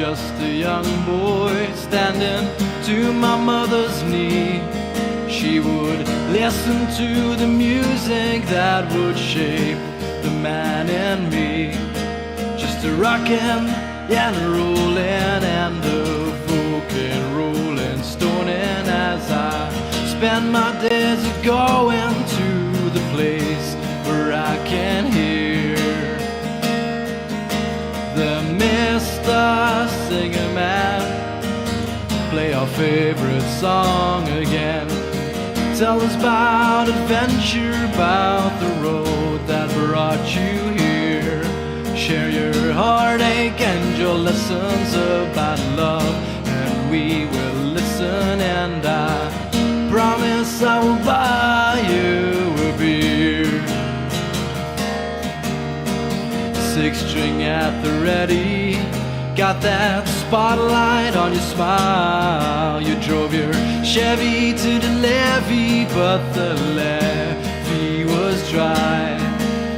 just a young boy standing to my mother's knee. She would listen to the music that would shape the man in me. Just a rockin' and a rollin' and a folk and rollin', stonin' as I spend my days going to the place where I can hear the Mr. Singer Man play our favorite song again. Tell us about adventure, about the road that brought you here. Share your heartache and your lessons about love, and we will listen, and I promise I will buy you a beer. 6-string at the ready, got that spotlight on your smile. You drove your Chevy to the levee, but the levee was dry.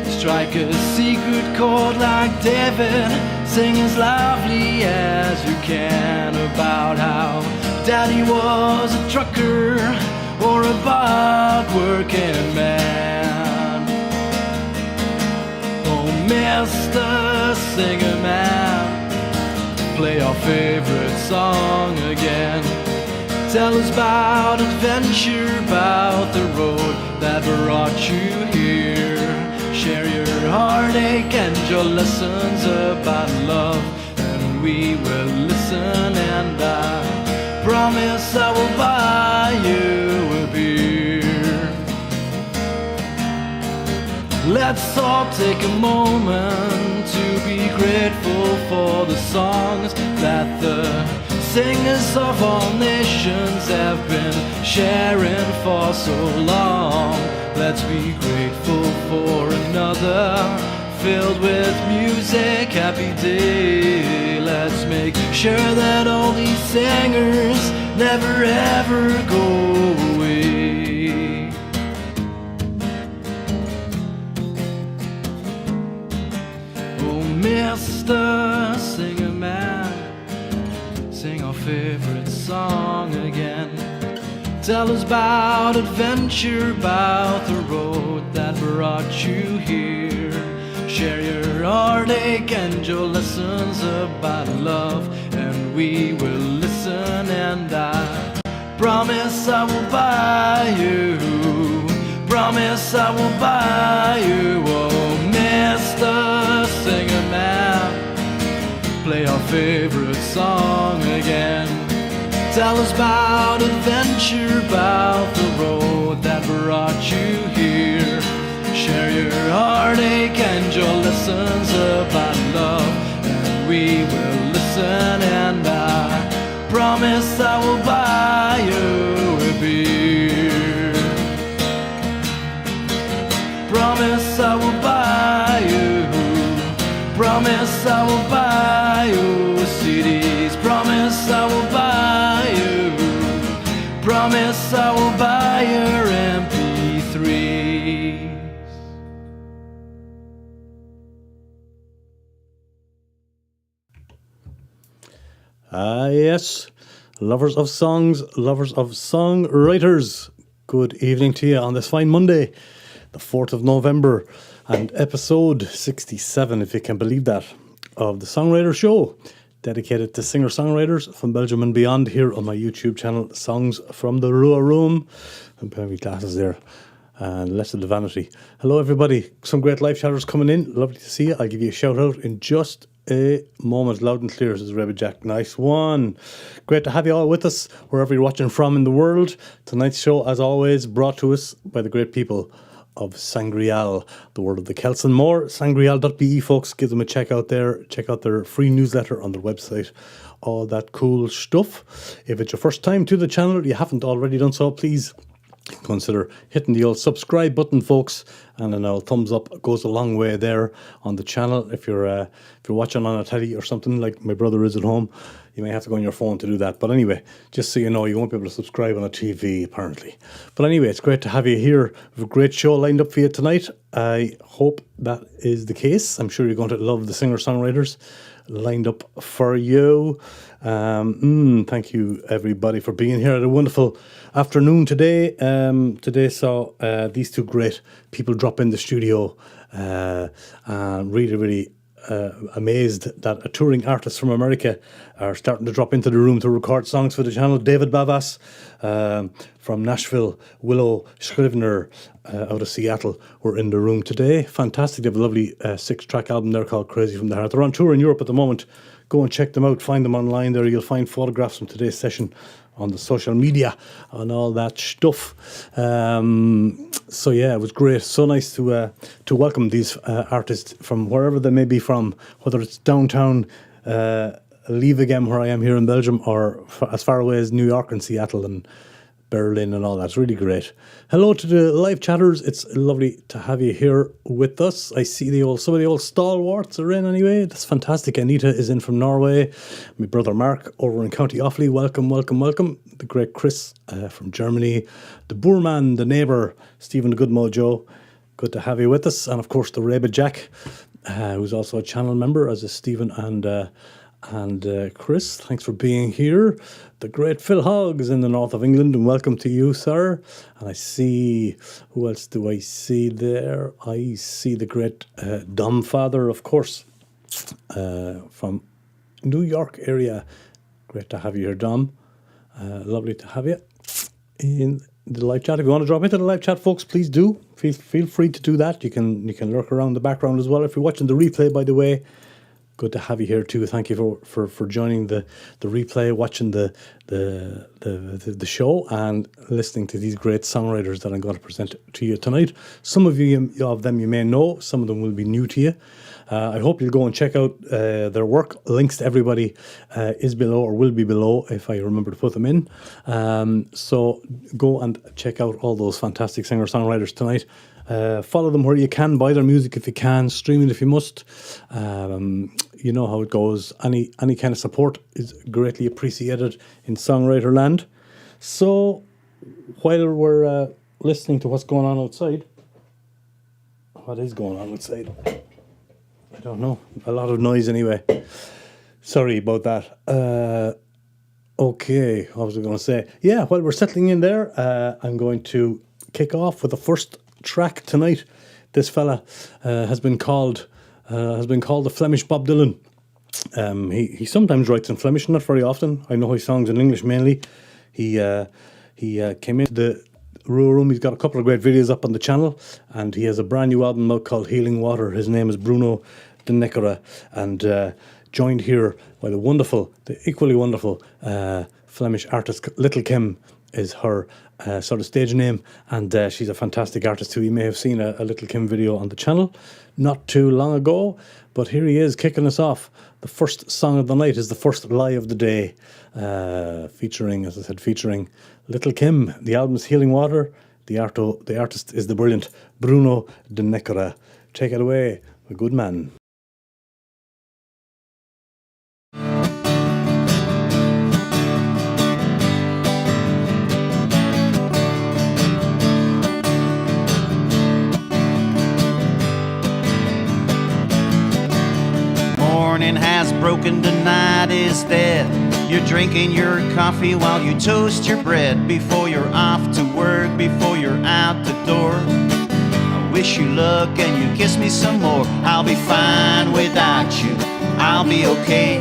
Strike a secret chord like David, sing as loudly as you can about how Daddy was a trucker or a hard-working man. Oh, Mr. Singer Man, play our favorite song again. Tell us about adventure, about the road that brought you here. Share your heartache and your lessons about love, and we will listen, and I promise I will buy you a beer. Let's all take a moment to be grateful for the songs that the singers of all nations have been sharing for so long. Let's be grateful for another filled with music, happy day. Let's make sure that all these singers never ever go away. Oh, Mr. Singer Man, sing our favorite song again. Tell us about adventure, about the road that brought you here. Share your heartache and your lessons about love, and we will listen, and I promise I will buy you. Promise I will buy you. Oh, Mr. Singer Man, play our favorite song again. Tell us about adventure, about the road that brought you here. Share your heartache and your lessons about love, and we will listen, and I promise I will buy you a beer. Promise I will buy you. Promise I will buy you CDs. Promise I will buy you. Promise I will buy your MP3s. Yes, lovers of songs, lovers of songwriters, good evening to you on this fine Monday, the 4th of November, and episode 67, if you can believe that, of the Songwriter Show, dedicated to singer-songwriters from Belgium and beyond, here on my YouTube channel, Songs from the Rua Room. I'm putting my glasses there, and less of the vanity. Hello everybody, some great live chatters coming in, lovely to see you. I'll give you a shout out in just a moment, loud and clear, says Rebbe Jack. Nice one. Great to have you all with us, wherever you're watching from in the world. Tonight's show, as always, brought to us by the great people of Sangrial, the word of the Celts and more. Sangrial.be, folks, give them a check out there. Check out their free newsletter on their website. All that cool stuff. If it's your first time to the channel, you haven't already done so, please consider hitting the old subscribe button, folks, and an old thumbs up goes a long way there on the channel. If you're watching on a telly or something, like my brother is at home, you may have to go on your phone to do that. But anyway, just so you know, you won't be able to subscribe on a TV, apparently. But anyway, it's great to have you here. We have a great show lined up for you tonight. I hope that is the case. I'm sure you're going to love the singer-songwriters. lined up for you. Thank you, everybody, for being here. I had a wonderful afternoon today. Today saw these two great people drop in the studio. And really amazed that a touring artist from America are starting to drop into the room to record songs for the channel. David Bavas from Nashville, Willow Scrivener out of Seattle were in the room today. Fantastic. They have a lovely 6-track album there called Crazy from the Heart. They're on tour in Europe at the moment. Go and check them out. Find them online there. You'll find photographs from today's session on the social media and all that stuff. So yeah, it was great. So nice to welcome these artists from wherever they may be from, whether it's downtown Lievegem, where I am here in Belgium, or as far away as New York and Seattle and Berlin and all that. It's really great. Hello to the live chatters. It's lovely to have you here with us. I see some of the old stalwarts are in anyway. That's fantastic. Anita is in from Norway. My brother Mark over in County Offaly. Welcome. The great Chris from Germany. The Boorman, the neighbour, Stephen the Good Mojo. Good to have you with us. And of course the Rabid Jack, who's also a channel member, as is Stephen and Chris. Thanks for being here. The great Phil Hogg is in the north of England, and welcome to you, sir. And I see, who else do I see there? I see the great Dom Father, of course, from New York area. Great to have you here, Dom. Lovely to have you in the live chat. If you want to drop into the live chat, folks, please do. Feel free to do that. You can lurk around the background as well. If you're watching the replay, by the way, good to have you here too. Thank you for joining the replay, watching the show, and listening to these great songwriters that I'm going to present to you tonight. Some of them you may know, some of them will be new to you. I hope you'll go and check out their work. Links to everybody is below, or will be below if I remember to put them in. So go and check out all those fantastic singer-songwriters tonight. Follow them where you can, buy their music if you can, stream it if you must. You know how it goes. Any kind of support is greatly appreciated in songwriter land. So while we're listening to what's going on outside, what is going on outside? I don't know. A lot of noise anyway. Sorry about that. Okay, what was I going to say? Yeah, while we're settling in there, I'm going to kick off with the first track tonight. This fella has been called the Flemish Bob Dylan. He sometimes writes in Flemish, not very often. I know his songs in English mainly. He came into the Rua Room. He's got a couple of great videos up on the channel, and he has a brand new album out called Healing Water. His name is Bruno de Neckera, and joined here by the equally wonderful Flemish artist Little Kim is her sort of stage name, and she's a fantastic artist too. You may have seen a Little Kim video on the channel not too long ago, but here he is kicking us off. The first song of the night is the first lie of the day, featuring Little Kim. The album's Healing Water. The artist is the brilliant Bruno de Neckera. Take it away, a good man. Morning has broken, tonight is dead. You're drinking your coffee while you toast your bread. Before you're off to work, before you're out the door, I wish you luck and you kiss me some more. I'll be fine without you, I'll be okay.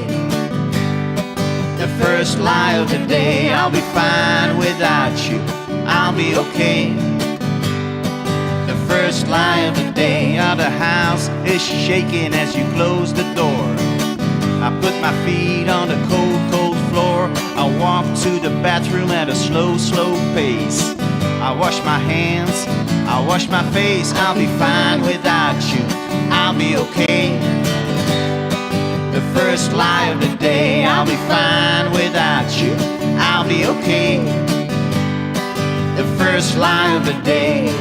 The first lie of the day, I'll be fine without you, I'll be okay. The first lie of the day, the house is shaking as you close the door. I put my feet on the cold, cold floor. I walk to the bathroom at a slow, slow pace. I wash my hands, I wash my face. I'll be fine without you, I'll be okay. The first lie of the day, I'll be fine without you, I'll be okay. The first lie of the day.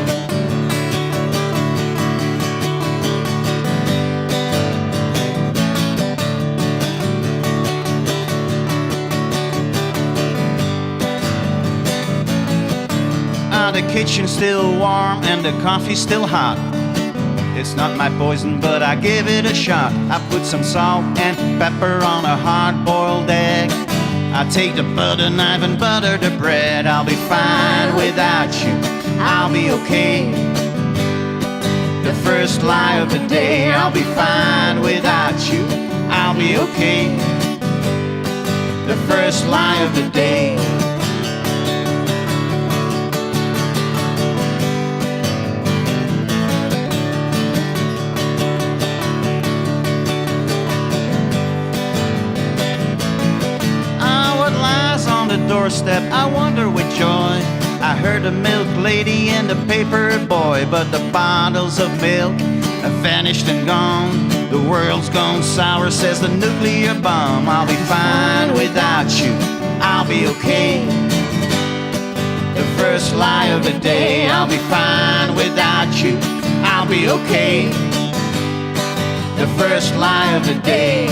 The kitchen's still warm and the coffee's still hot. It's not my poison, but I give it a shot. I put some salt and pepper on a hard-boiled egg. I take the butter knife and butter the bread. I'll be fine without you, I'll be okay. The first lie of the day, I'll be fine without you, I'll be okay. The first lie of the day. The doorstep, I wonder with joy. I heard a milk lady and a paper boy, but the bottles of milk have vanished and gone. The world's gone sour, says the nuclear bomb. I'll be fine without you, I'll be okay. The first lie of the day, I'll be fine without you, I'll be okay. The first lie of the day.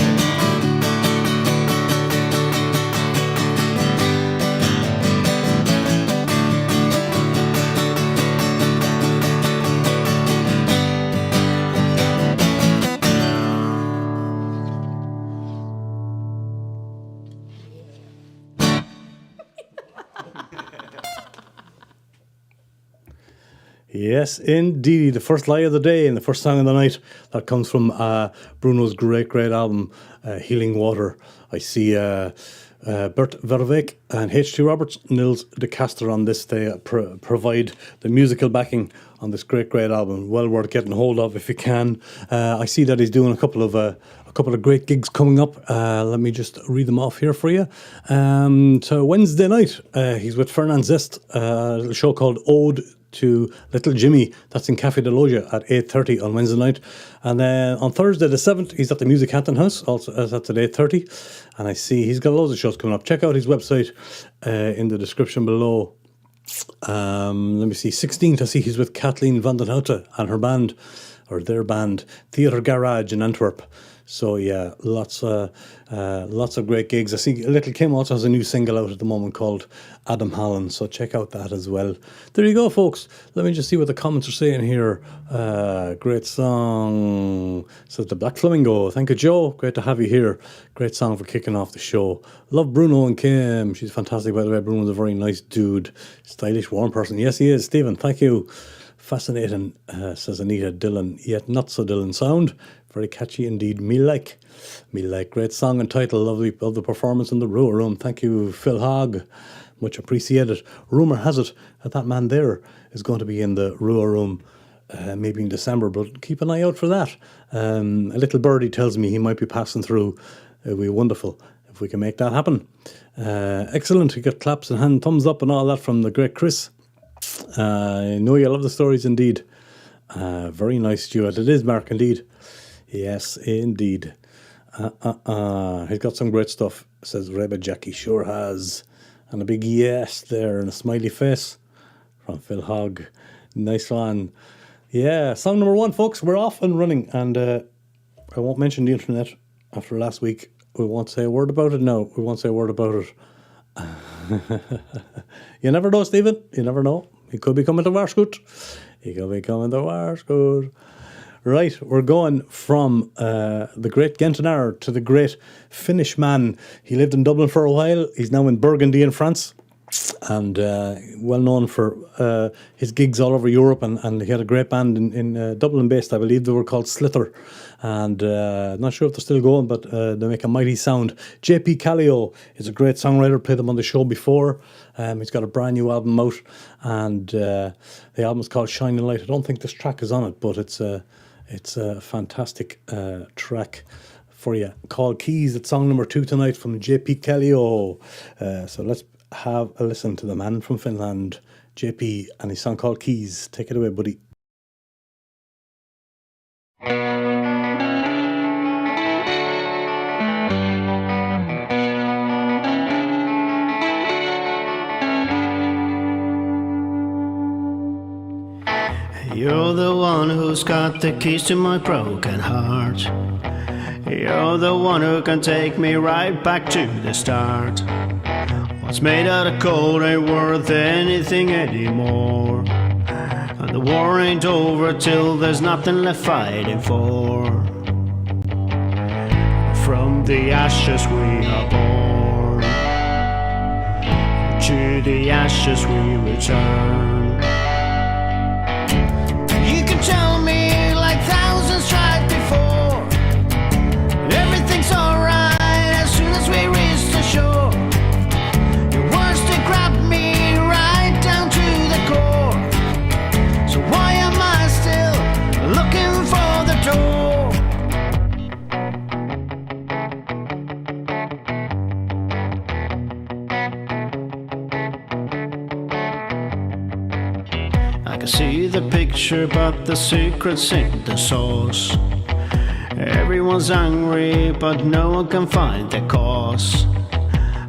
Yes, indeed. The first lie of the day and the first song of the night. That comes from Bruno's great album, Healing Water. I see Bert Verbeek and H.T. Roberts, Nils de Caster on this. They provide the musical backing on this great album. Well worth getting hold of if you can. I see that he's doing a couple of great gigs coming up. Let me just read them off here for you. So Wednesday night, he's with Fernand Zest, a little show called Ode to Little Jimmy. That's in Café de Loja at 8:30 on Wednesday night. And then on Thursday the 7th, he's at the Music Hampton House, also that's at 8:30. And I see he's got loads of shows coming up. Check out his website in the description below. Let me see. 16th, I see he's with Kathleen van den Houten and her band, or their band, Theatre Garage in Antwerp. So yeah, lots of great gigs. I see Little Kim also has a new single out at the moment called Adam Holland, so check out that as well. There you go, folks. Let me just see what the comments are saying here. Great song, says the Black Flamingo. Thank you, Joe. Great to have you here. Great song for kicking off the show. Love Bruno and Kim. She's fantastic, by the way. Bruno's a very nice dude. Stylish, warm person. Yes, he is. Stephen, thank you. Fascinating, says Anita. Dylan, yet not so Dylan sound. Very catchy indeed. Me like. Great song and title. Lovely of the performance in the Rua Room. Thank you, Phil Hogg. Much appreciated. Rumour has it that man there is going to be in the Rua Room maybe in December, but keep an eye out for that. A little birdie tells me he might be passing through. It would be wonderful if we can make that happen. Excellent. We got claps and hand thumbs up and all that from the great Chris. I know you love the stories indeed. Very nice, Stuart. It is, Mark, indeed. Yes, indeed. He's got some great stuff, says Reba Jackie. Sure has. And a big yes there and a smiley face from Phil Hogg. Nice one. Yeah, song number 1, folks. We're off and running. And I won't mention the internet after last week. We won't say a word about it. No, we won't say a word about it. You never know, Stephen. You never know. He could be coming to Warskut. Right, we're going from the great Gentenaar to the great Finnish man. He lived in Dublin for a while. He's now in Burgundy in France. And well known for his gigs all over Europe. And he had a great band in Dublin based, I believe. They were called Slither. And not sure if they're still going, but they make a mighty sound. JP Callio is a great songwriter. Played him on the show before. He's got a brand new album out. And the album is called Shining Light. I don't think this track is on it, but it's a fantastic track for you. Called Keys. It's song number 2 tonight from JP Callio. So let's have a listen to the man from Finland, JP, and his song called Keys. Take it away, buddy. You're the one who's got the keys to my broken heart. You're the one who can take me right back to the start. What's made out of cold ain't worth anything anymore. And the The war ain't over till there's nothing left fighting for. From the ashes we are born, to the ashes we return. You can tell me like thousands tried before, everything's alright as soon as we reach the shore. Your words they grab me right down to the core. So why am I still looking for the door? I can see the picture, but the secret's in the sauce. Everyone's angry, but no one can find the cause.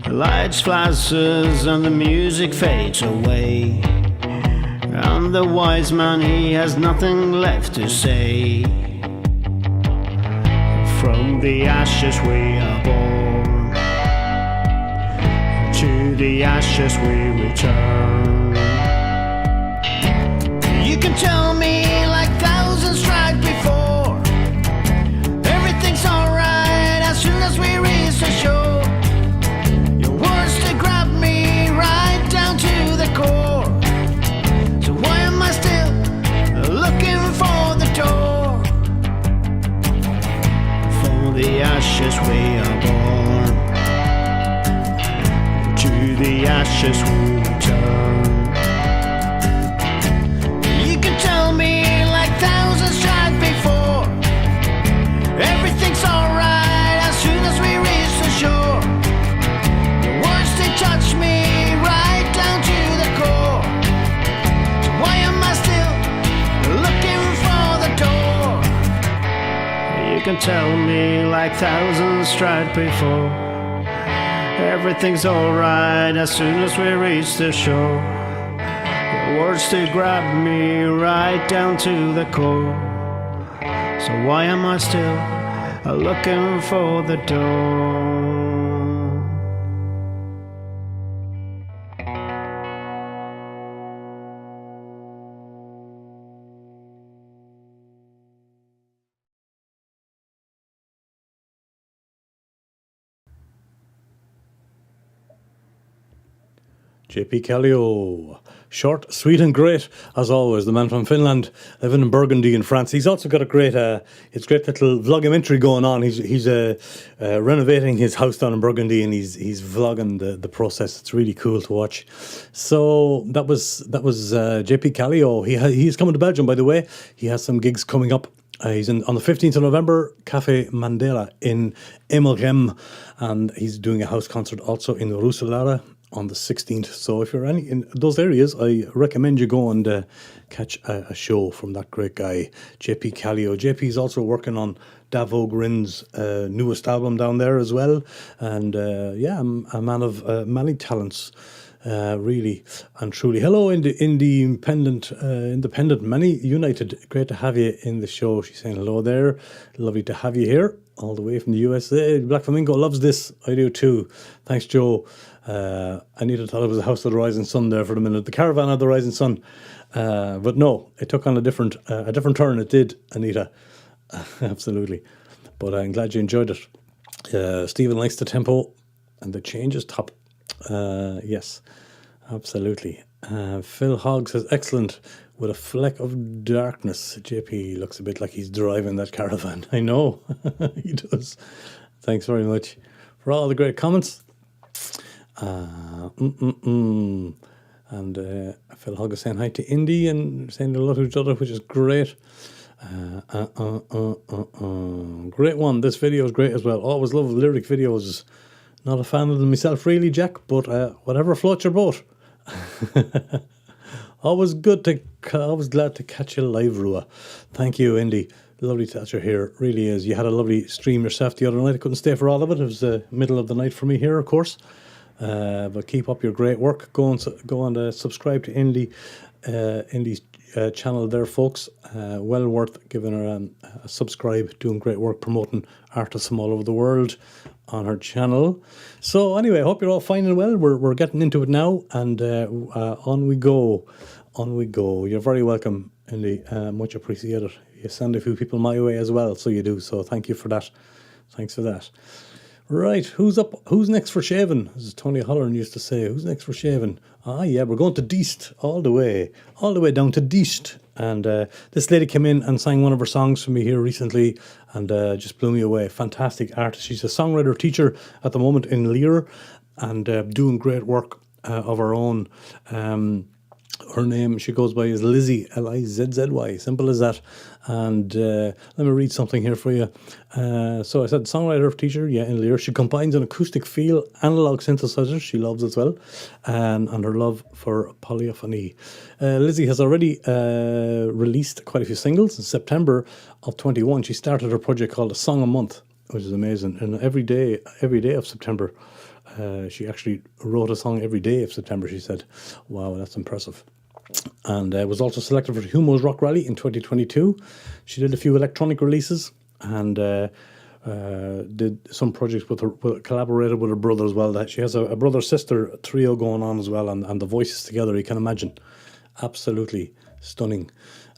The lights flashes and the music fades away, and the wise man, he has nothing left to say. From the ashes we are born, to the ashes we return. You can tell me like thousands tried before, everything's alright as soon as we reach the shore. Your words they grab me right down to the core. So why am I still looking for the door? From the ashes we are born, to the ashes we return. Tell me like thousands tried before, everything's alright as soon as we reach the shore. Your words they touch me right down to the core. So why am I still looking for the door? You can tell me like thousands tried before, everything's alright as soon as we reach the shore. Words they grab me right down to the core. So why am I still looking for the door? JP Callio. Short, sweet and great, as always. The man from Finland, living in Burgundy in France. He's also got a great little vlogumentary going on. He's renovating his house down in Burgundy, and he's vlogging the process. It's really cool to watch. So that was JP Callio. He's coming to Belgium, by the way. He has some gigs coming up. He's on the 15th of November, Café Mandela in Emelgem, and he's doing a house concert also in Roeselare on the 16th. So if you're in those areas, I recommend you go and catch a show from that great guy, JP Callio. JP is also working on Davo Grin's newest album down there as well. And a man of many talents, really and truly. Hello, independent, many united. Great to have you in the show. She's saying hello there. Lovely to have you here, all the way from the USA. Black Flamingo loves this. I do too. Thanks, Joe. Anita thought it was a House of the Rising Sun there for a minute. The Caravan of the Rising Sun. But no, it took on a different turn. It did, Anita. Absolutely. But I'm glad you enjoyed it. Stephen likes the tempo and the change is top. Yes, absolutely. Phil Hogg says, excellent. With a fleck of darkness. JP looks a bit like he's driving that caravan. I know. He does. Thanks very much for all the great comments. And Phil Hogg is saying hi to Indy and saying hello to each other, which is great. Great one. This video is great as well. Always love lyric videos. Not a fan of them myself, really, Jack, but whatever floats your boat. Always glad to catch you live, Rua. Thank you, Indy. Lovely that you're here. Really is. You had a lovely stream yourself the other night. I couldn't stay for all of it. It was the middle of the night for me here, of course. But keep up your great work. Go and subscribe to Indy's channel there, folks. Well worth giving her a subscribe. Doing great work promoting artists from all over the world on her channel. So anyway, I hope you're all fine and well. We're getting into it now, and on we go. You're very welcome, Indeed, much appreciated. You send a few people my way as well, so you do. So thank you for that. Thanks for that. Right, who's up? Who's next for shaving? As Tony Holloran used to say, who's next for shaving? Ah, yeah, we're going to Deist all the way down to Deist. And this lady came in and sang one of her songs for me here recently, and just blew me away. Fantastic artist. She's a songwriter teacher at the moment in Lear, and doing great work of her own. Her name, she goes by, is Lizzie, Lizzy, simple as that. And let me read something here for you. So I said songwriter, teacher, yeah, in Lear. She combines an acoustic feel, analog synthesizers, she loves as well, and her love for polyphony. Lizzie has already released quite a few singles. In September of 21, she started her project called A Song a Month, which is amazing. And every day of September, she actually wrote a song every day of September, she said. Wow, that's impressive. And was also selected for the Humo's Rock Rally in 2022. She did a few electronic releases and did some projects with her, collaborated with her brother as well. That she has a brother-sister trio going on as well, and the voices together, you can imagine. Absolutely stunning.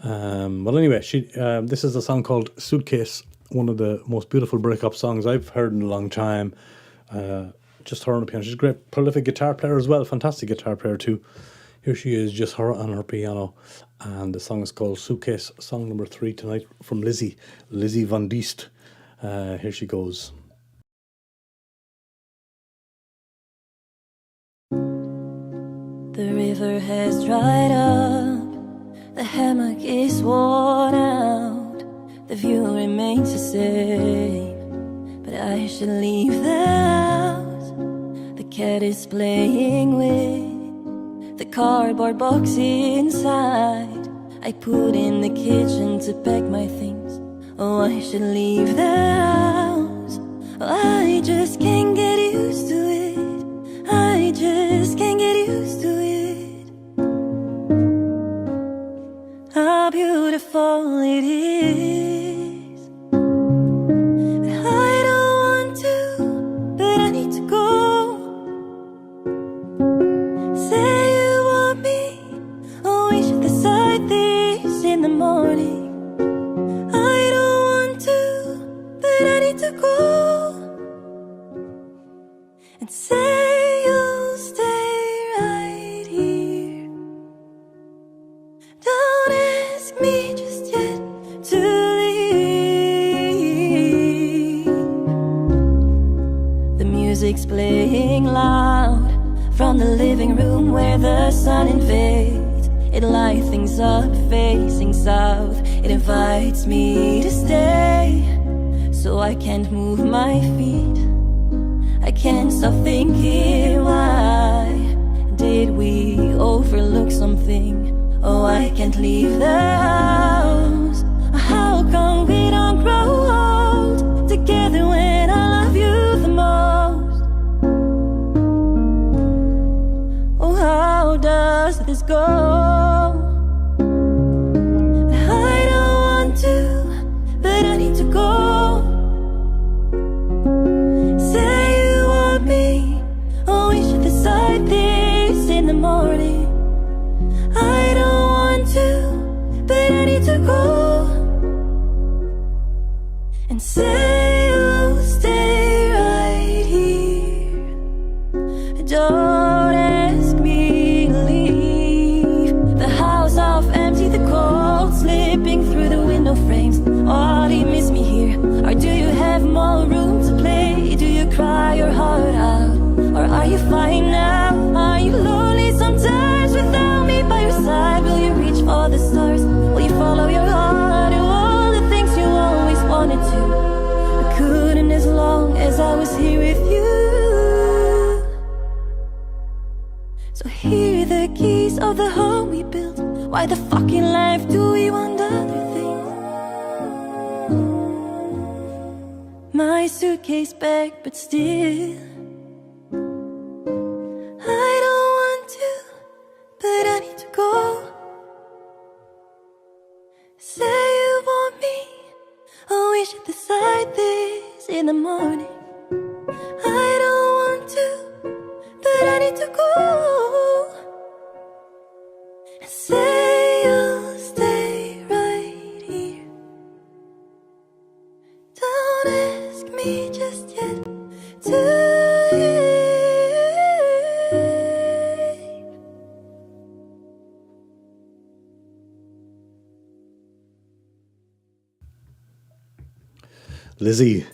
Well, anyway, this is a song called Suitcase, one of the most beautiful breakup songs I've heard in a long time. Just her on the piano. She's a great, prolific guitar player as well. Fantastic guitar player too. Here she is, just her on her piano. And the song is called Suitcase, song number 3 tonight from Lizzie van Deist. Here she goes. The river has dried up, the hammock is worn out, the view remains the same, but I should leave the house. The cat is playing with the cardboard box inside. I put in the kitchen to pack my things. Oh, I should leave the house. Oh, I just can't get used to it. I just can't get used to it. How beautiful it is. But I don't want to, but I need to go. Say you want me, oh, we should decide this in the morning. I don't want to, but I need to go. And say you'll stay right here. Don't ask me just yet to leave. The music's playing loud from the living room where the sun invades. It lights things up facing south. It invites me to stay. So I can't move my feet. I can't stop thinking, why did we overlook something? Oh, I can't leave the house. How come we don't grow old together when I love you the most? Oh, how does this go? I don't want to, but I need to go. Say you want me, oh, we should decide this in the morning. I don't want to, but I need to go. And say you'll stay right here. Don't ask me to leave. The house half empty, the cold slipping through the window frames. Oh, do you miss me here? Or do you have more room to play? Do you cry your heart out? Or are you fine now? Are you lonely sometimes without me by your side? Will you reach for the stars? Will you follow your heart? Do all the things you always wanted to? I couldn't as long as I was here with you. So here are the keys of the home we built. Why the fucking life do we want other things? My suitcase back, but still I don't want to, but I need to go. Say you want me, oh, we should decide this in the morning. I don't want to, but I need to go. Say you'll stay Don't ask me just yet to Lizzie,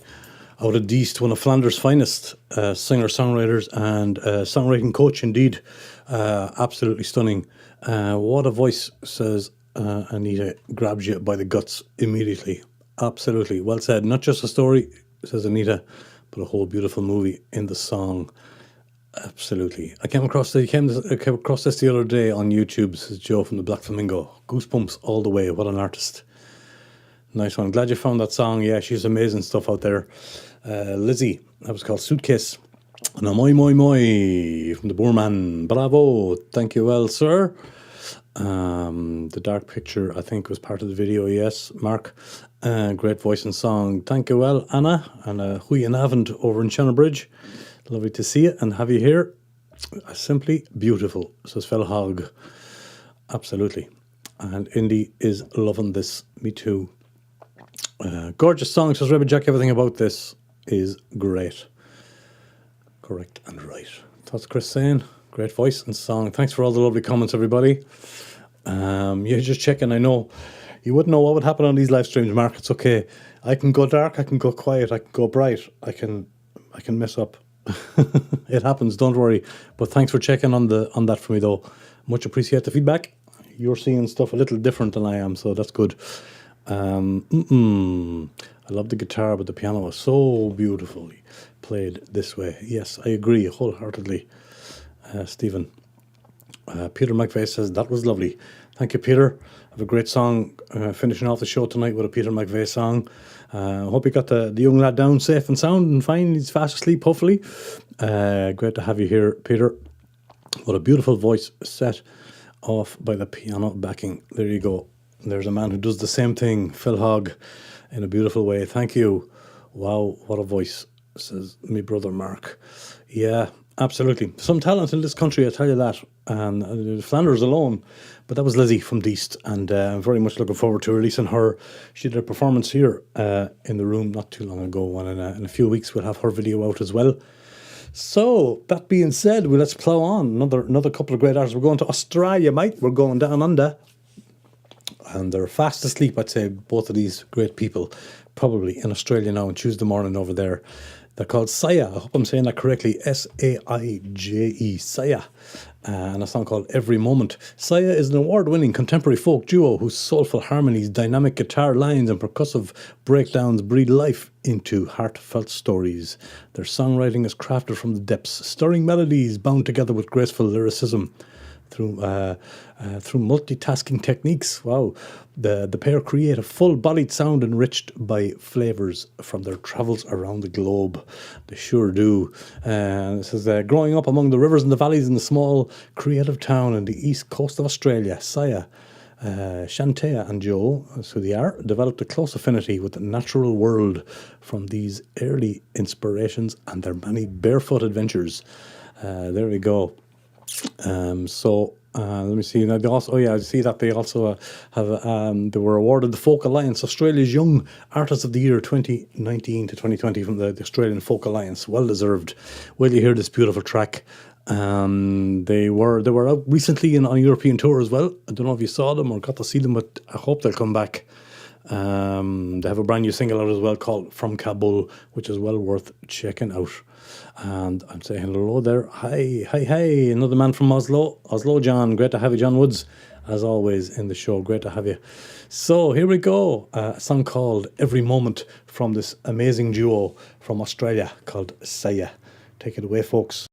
out of Deest, one of Flanders' finest singer-songwriters and songwriting coach indeed. Absolutely stunning. What a voice, says Anita, grabs you by the guts immediately. Absolutely. Well said. Not just a story, says Anita, but a whole beautiful movie in the song. Absolutely. I came across this the other day on YouTube, says Joe from the Black Flamingo. Goosebumps all the way. What an artist. Nice one. Glad you found that song. Yeah, she's amazing stuff out there. Lizzie, that was called Suitcase. And a moi from the Boorman. Bravo. Thank you well, sir. The dark picture, I think, was part of the video. Yes, Mark. Great voice and song. Thank you well, Anna. And hui an avond over in Shannonbridge. Lovely to see you and have you here. Simply beautiful, says Felhag. Absolutely. And Indy is loving this. Me too. Gorgeous song, says Rebbe Jack. Everything about this is great. Correct and right. That's Chris saying. Great voice and song. Thanks for all the lovely comments, everybody. Yeah, just checking. I know you wouldn't know what would happen on these live streams, Mark. It's okay. I can go dark, I can go quiet, I can go bright, I can mess up. It happens, don't worry. But thanks for checking on that for me though. Much appreciate the feedback. You're seeing stuff a little different than I am, so that's good. I love the guitar, but the piano was so beautifully played this way. Yes, I agree wholeheartedly. Stephen. Peter McVeigh says, that was lovely. Thank you, Peter. Have a great song finishing off the show tonight with a Peter McVeigh song. I hope you got the young lad down safe and sound and fine. He's fast asleep, hopefully. Great to have you here, Peter. What a beautiful voice set off by the piano backing. There you go. There's a man who does the same thing, Phil Hogg, in a beautiful way. Thank you. Wow, what a voice, says me brother Mark. Yeah, absolutely. Some talent in this country, I tell you that. And Flanders alone. But that was Lizzie from Deest, and I'm very much looking forward to releasing her. She did a performance here in the room not too long ago, and in a few weeks we'll have her video out as well. So, that being said, let's plough on. Another couple of great artists. We're going to Australia, mate. We're going down under. And they're fast asleep, I'd say, both of these great people, probably in Australia now on Tuesday morning over there. They're called Saya. I hope I'm saying that correctly. S-A-I-J-E, Saya. And a song called Every Moment. Saya is an award-winning contemporary folk duo whose soulful harmonies, dynamic guitar lines and percussive breakdowns breathe life into heartfelt stories. Their songwriting is crafted from the depths, stirring melodies bound together with graceful lyricism. Through multitasking techniques. Wow. The pair create a full-bodied sound enriched by flavours from their travels around the globe. They sure do. It says, growing up among the rivers and the valleys in the small creative town in the east coast of Australia, Saya, Shantea and Joe, that's who they are, developed a close affinity with the natural world from these early inspirations and their many barefoot adventures. There we go. Let me see. Now they also, I see that they also have they were awarded the Folk Alliance Australia's Young Artist of the Year 2019 to 2020 from the Australian Folk Alliance. Well deserved. Will you hear this beautiful track? They were out recently on a European tour as well. I don't know if you saw them or got to see them, but I hope they'll come back. They have a brand new single out as well called From Kabul, which is well worth checking out. And I'm saying hello there. Hi, another man from Oslo, John. Great to have you, John Woods, as always in the show. Great to have you. So here we go. A song called Every Moment from this amazing duo from Australia called Saya. Take it away, folks.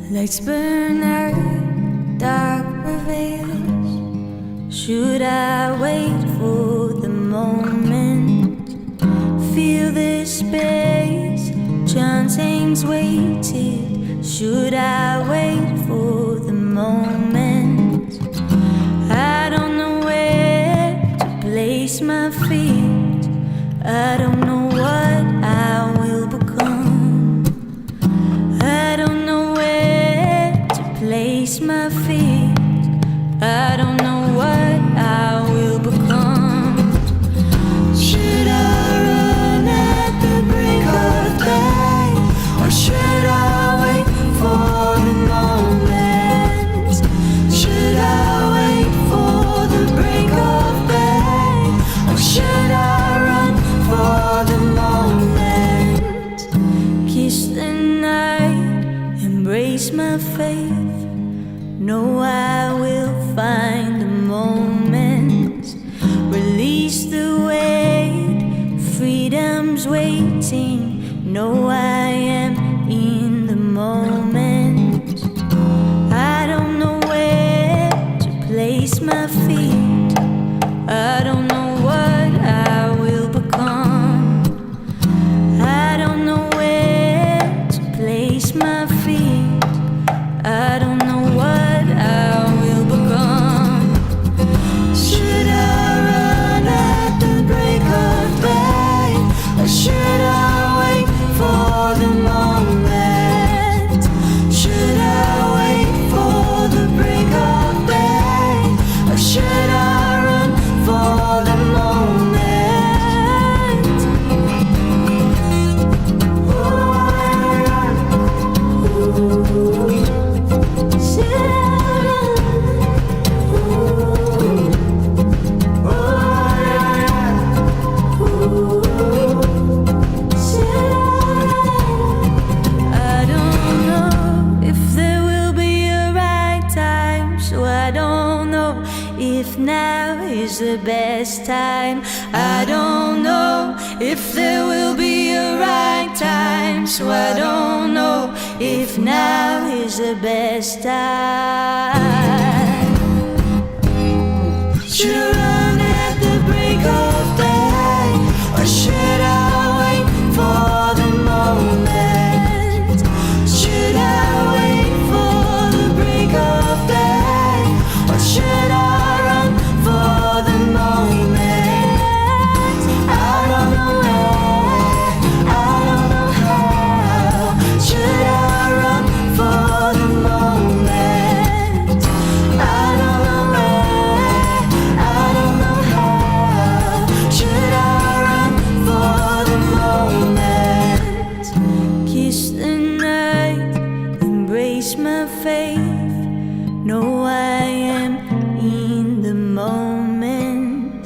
Lights burn out, dark prevails. Should I wait for the moment? Feel this space, chance hangs weighted. Should I wait for I don't know what I will become. I don't know where to place my feet. I don't know what I will become. Should I run at the break of day, or should I wait for the moment? Should I wait for the break of day, or should I run for the moment? Kiss the night, embrace my faith. Know I will find the moment. Release the weight, freedom's waiting. Know I am in the moment. I don't know where to place my feet. I don't know what I will become. I don't know where to place my feet. I don't know what I will become. Should I run at the break of day, or should I wait for the moment? Should I wait for the break of day, or should I run for the moment? I don't know if there will be a right time, so I don't know if now is the best time. I don't know if there will be a right time, so I don't know if now is the best time. Should I run at the break of day, or should I wait for the moment? Should I wait for the break of day, or should I run for the moment? I don't know where, I don't know how. Should I run for the moment? I don't know where, I don't know how. Should I run for the moment? Kiss the night, embrace my faith. Know I am in the moment.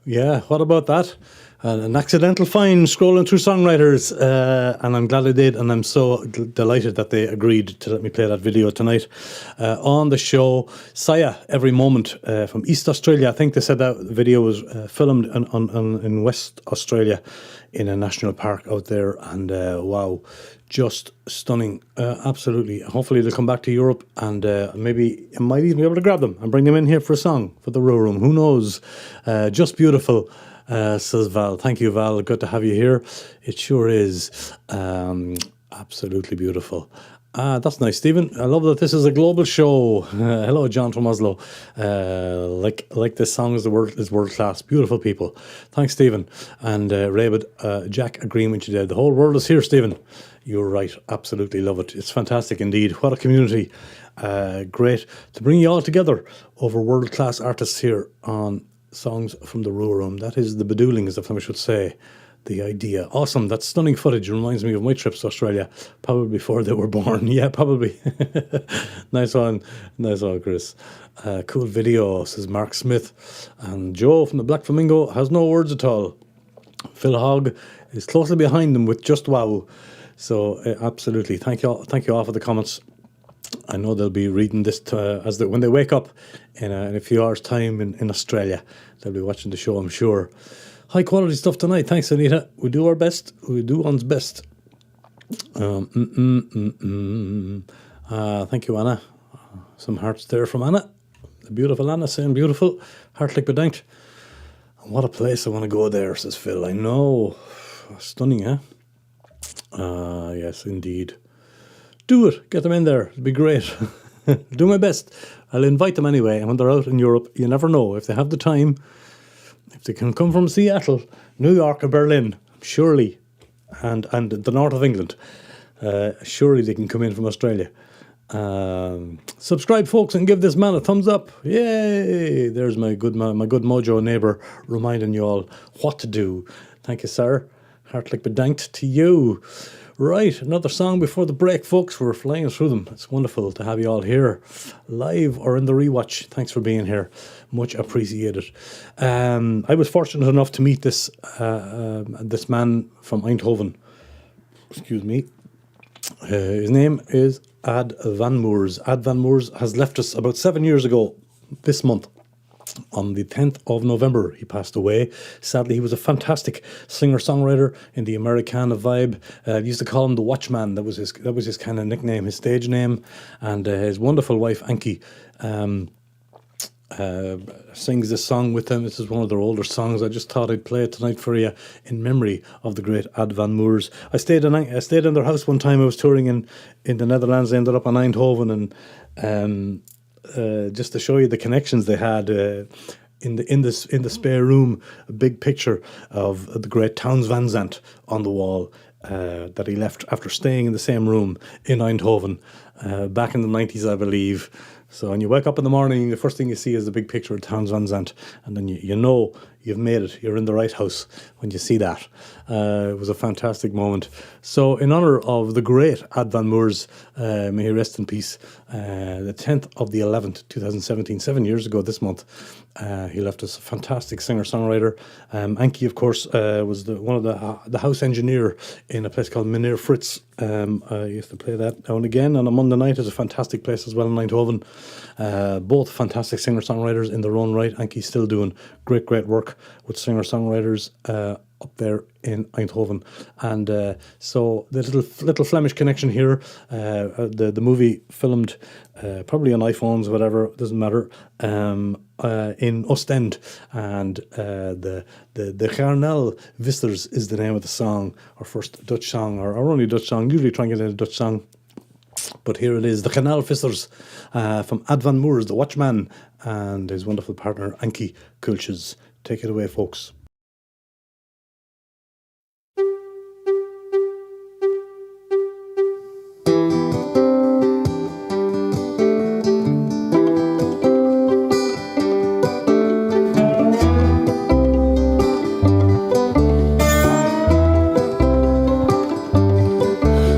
Yeah, what about that? An accidental find scrolling through Songwriters, and I'm glad I did, and I'm so delighted that they agreed to let me play that video tonight on the show. Saya, Every Moment, from East Australia. I think they said that video was filmed in West Australia in a national park out there, and wow, just stunning, absolutely. Hopefully they'll come back to Europe, and maybe I might even be able to grab them and bring them in here for a song for the Rua Room. Who knows? Just beautiful. Says Val. Thank you, Val. Good to have you here. It sure is. Absolutely beautiful. That's nice, Stephen. I love that this is a global show. Hello, John from Oslo. Like this song is world class. Beautiful people. Thanks, Stephen. And Raybud, Jack agreeing with you there. The whole world is here, Stephen. You're right. Absolutely love it. It's fantastic indeed. What a community. Great to bring you all together over world class artists here on Songs from the Rua Room. That is the bedoeling, as if I should say. The idea. Awesome. That stunning footage reminds me of my trips to Australia, probably before they were born. Yeah, probably. Nice one. Nice one, Chris. Cool video, says Mark Smith. And Joe from the Black Flamingo has no words at all. Phil Hogg is closely behind them with just wow. So absolutely. Thank you all for the comments. I know they'll be reading this when they wake up in a few hours' time in Australia. They'll be watching the show, I'm sure. High quality stuff tonight. Thanks, Anita. We do our best. We do one's best. Thank you, Anna. Some hearts there from Anna. The beautiful Anna saying beautiful. Heartlich bedankt. What a place. I want to go there, says Phil. I know. Stunning, huh? Yes, indeed. Do it. Get them in there. It'd be great. Do my best. I'll invite them anyway. And when they're out in Europe, you never know. If they have the time, if they can come from Seattle, New York or Berlin, surely, and the north of England, surely they can come in from Australia. Subscribe, folks, and give this man a thumbs up. Yay! There's my good mojo neighbour reminding you all what to do. Thank you, sir. Heartily bedankt to you. Right, another song before the break, folks. We're flying through them. It's wonderful to have you all here, live or in the rewatch. Thanks for being here. Much appreciated. I was fortunate enough to meet this man from Eindhoven. Excuse me. His name is Ad Van Moers. Ad Van Moers has left us about 7 years ago this month. On the 10th of November, he passed away. Sadly, he was a fantastic singer-songwriter in the Americana vibe. Used to call him the Watchman. That was his kind of nickname, his stage name. And his wonderful wife, Anki, sings this song with them. This is one of their older songs. I just thought I'd play it tonight for you in memory of the great Ad Van Moers. I stayed in their house one time. I was touring in the Netherlands. I ended up in Eindhoven, and just to show you the connections they had, in the spare room, a big picture of the great Towns Van Zandt on the wall that he left after staying in the same room in Eindhoven back in the 90s, I believe. So when you wake up in the morning, the first thing you see is the big picture of Towns Van Zandt, and then you know you've made it. You're in the right house when you see that. It was a fantastic moment. So in honour of the great Ad Van Moers, may he rest in peace, the 10th of the 11th, 2017, 7 years ago this month, he left us a fantastic singer-songwriter. Anki, of course, was one of the house engineer in a place called Meneer Fritz. I used to play that now and again on a Monday night. It's a fantastic place as well in Eindhoven. Both fantastic singer-songwriters in their own right. Anki's still doing great work with singer-songwriters up there in Eindhoven. And so the little Flemish connection here, the movie filmed probably on iPhones, whatever, it doesn't matter, in Ostend, and the Garnel Visters is the name of the song, our first Dutch song, our only Dutch song. Usually try and get in a Dutch song, but here it is, the Garnel Visters, from Ad Van Moers, the Watchman, and his wonderful partner Anki Kultjes. Take it away, folks.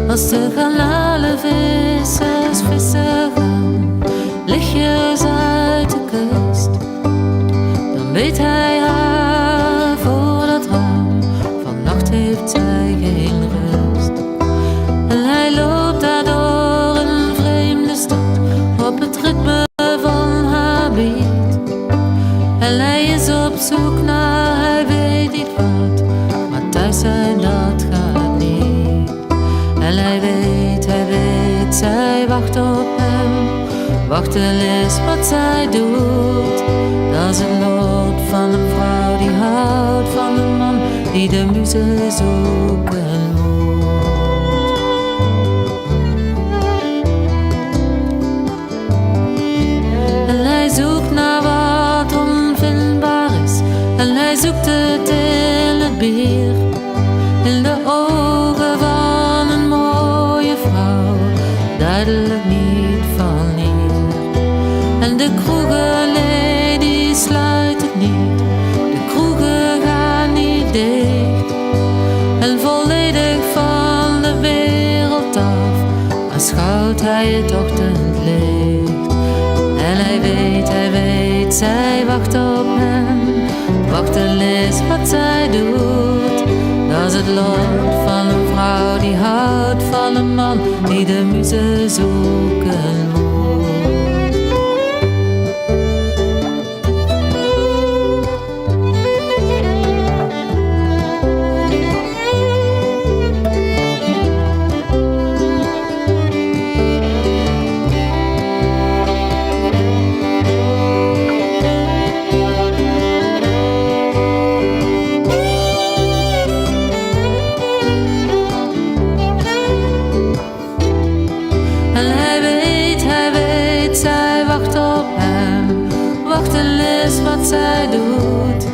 Als de garnalenvissers vissen gaan, lichtjes uit de kust, dan weet hij haar voor dat raam. Vannacht heeft zij geen rust. En hij loopt daar door een vreemde stad, op het ritme van haar beat. En hij is op zoek naar, hij weet niet wat, maar thuis zijn dat gaat niet. En hij weet, zij wacht op hem. Wachten is wat zij doet. Dat is het lot van een vrouw die houdt van een man die de muze zoeken moet. En hij zoekt naar wat onvindbaar is. En hij zoekt het in het bier, in de ogen van een mooie vrouw, duidelijk niet van hier. En de kroegen, nee, die sluiten niet. De kroegen gaan niet dicht. En volledig van de wereld af aanschouwt hij het ochtendlicht. En hij weet, zij wacht op hem. Wachten is wat zij doet. Dat is het lot van een vrouw die houdt van een man die de muze zoeken moet. doet.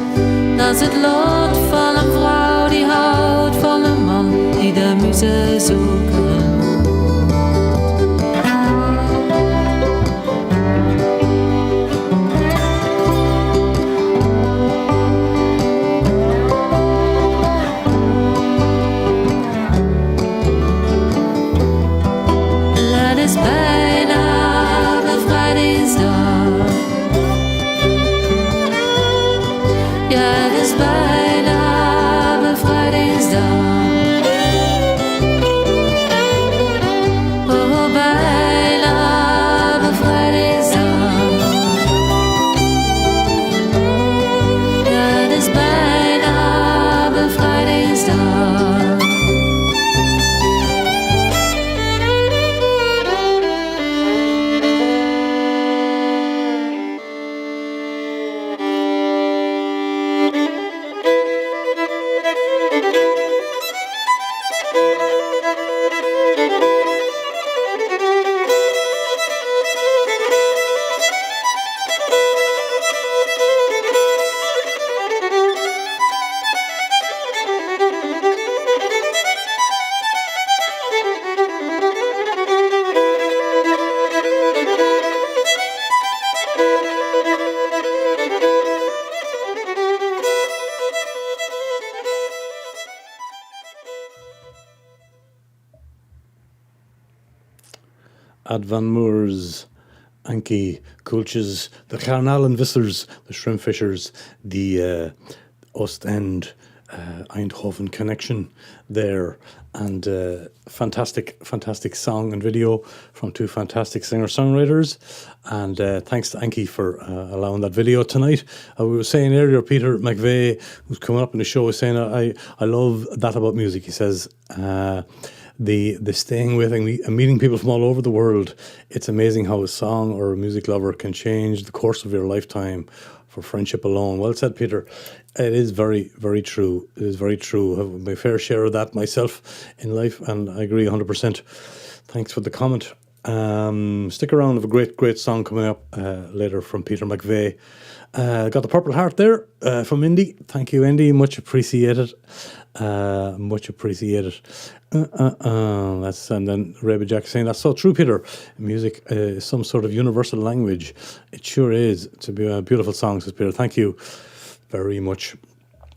Dat is het lot van een vrouw die houdt van een man die de muze zoeken moet. Het is bijna bevrijdingsdag. Ja, het is bijna bevrijdingsdag. Oh, bijna bevrijdingsdag. Ja, het is bijna bevrijdingsdag. Ad Van Moors, Anki, Kulches, the Garnalenvissers, the Shrimpfishers, the Ostend, Eindhoven connection there, and fantastic song and video from two fantastic singer-songwriters. And thanks to Anki for allowing that video tonight. We were saying earlier, Peter McVeigh, who's coming up in the show, was saying, I love that about music. He says, the staying with and meeting people from all over the world. It's amazing how a song or a music lover can change the course of your lifetime for friendship alone. Well said, Peter. It is very, very true. It is very true. I have my fair share of that myself in life, and I agree 100%. Thanks for the comment. Stick around. I have a great song coming up later from Peter McVeigh. Got the Purple Heart there from Indy. Thank you, Indy. Much appreciated. Much appreciated. And then Rebbe Jack saying, that's so true, Peter. Music is some sort of universal language. It sure is. It's a beautiful song, says Peter. Thank you very much.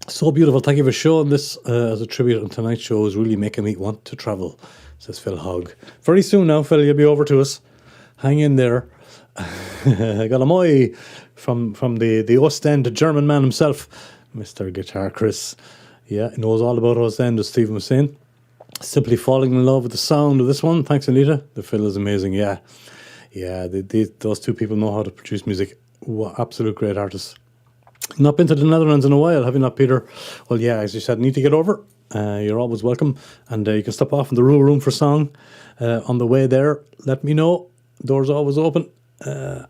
So beautiful. Thank you for showing this as a tribute. And tonight's show is really making me want to travel, says Phil Hogg. Very soon now, Phil, you'll be over to us. Hang in there. I got a moi from the Ostend, the German man himself, Mr. Guitar Chris. Yeah, he knows all about Ostend, as Stephen was saying. Simply falling in love with the sound of this one. Thanks, Anita. The fill is amazing. Yeah, those two people know how to produce music. Absolute great artists. Not been to the Netherlands in a while, have you not, Peter? Well, yeah, as you said, need to get over. You're always welcome. And you can stop off in the Rua Room for song. On the way there, let me know. Doors always open. Wow,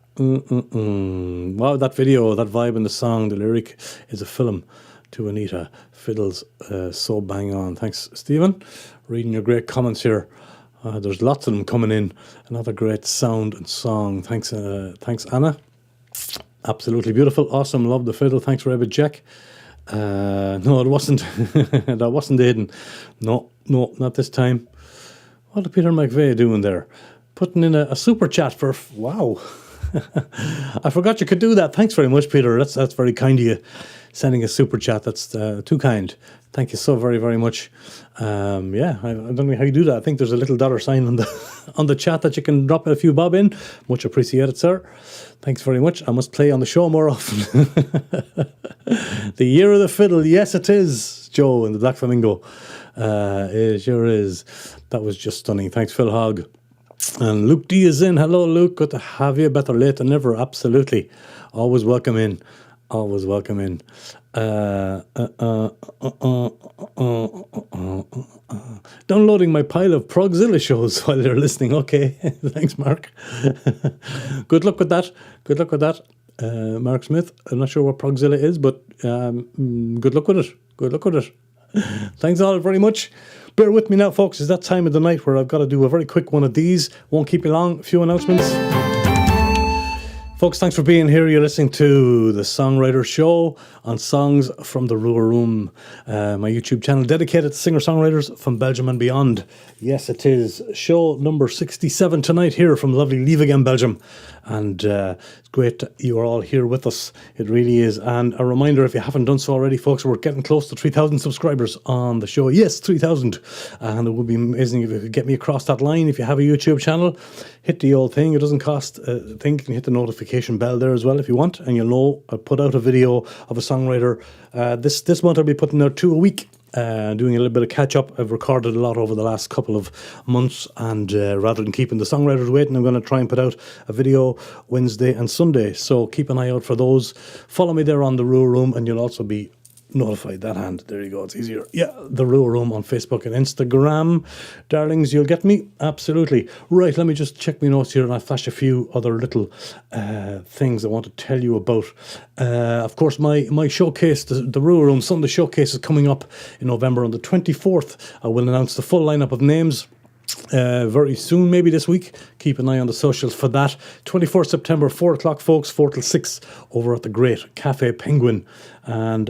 that video, that vibe in the song, the lyric is a film to Anita. Fiddles so bang on. Thanks, Stephen. Reading your great comments here. There's lots of them coming in. Another great sound and song. Thanks, Anna. Absolutely beautiful. Awesome. Love the fiddle. Thanks, Rebbe Jack. No, it wasn't. That wasn't Aiden. No, not this time. What did Peter McVeigh doing there? Putting in a super chat for... Wow. I forgot you could do that. Thanks very much, Peter. That's very kind of you. Sending a super chat. That's too kind. Thank you so very, very much. Yeah, I don't know how you do that. I think there's a little dollar sign on the chat that you can drop a few bob in. Much appreciated, sir. Thanks very much. I must play on the show more often. The year of the fiddle. Yes, it is, Joe in the Black Flamingo. It sure is. That was just stunning. Thanks, Phil Hogg. And Luke D is in. Hello, Luke. Good to have you. Better late than never. Absolutely. Always welcome in. Always welcome in. Downloading my pile of Progzilla shows while you're listening. Okay. Thanks, Mark. Good luck with that. Good luck with that. Mark Smith. I'm not sure what Progzilla is, but good luck with it. Good luck with it. Thanks all very much. Bear with me now, folks. It's that time of the night where I've got to do a very quick one of these. Won't keep you long. A few announcements. Folks, thanks for being here. You're listening to the Songwriter Show on Songs from the Rua Room, my YouTube channel dedicated to singer-songwriters from Belgium and beyond. Yes, it is show number 67 tonight here from lovely Livestream, Belgium. And it's great that you are all here with us. It really is. And a reminder, if you haven't done so already, folks, we're getting close to 3,000 subscribers on the show. Yes, 3,000. And it would be amazing if you could get me across that line. If you have a YouTube channel, hit the old thing. It doesn't cost a thing. You can hit the notification bell there as well if you want. And you'll know I put out a video of a songwriter. This month I'll be putting out 2 a week. Doing a little bit of catch up. I've recorded a lot over the last couple of months, and rather than keeping the songwriters waiting, I'm going to try and put out a video Wednesday and Sunday. So keep an eye out for those. Follow me there on the Rua Room, and you'll also be notified. That hand, there you go, it's easier. Yeah, the Rua Room on Facebook and Instagram. Darlings, you'll get me? Absolutely. Right, let me just check my notes here and I'll flash a few other little things I want to tell you about. Of course, my showcase, the Rua Room Sunday showcase is coming up in November on the 24th. I will announce the full lineup of names very soon, maybe this week. Keep an eye on the socials for that. 24th September, 4 o'clock, folks, 4 till 6 over at the great Cafe Penguin. And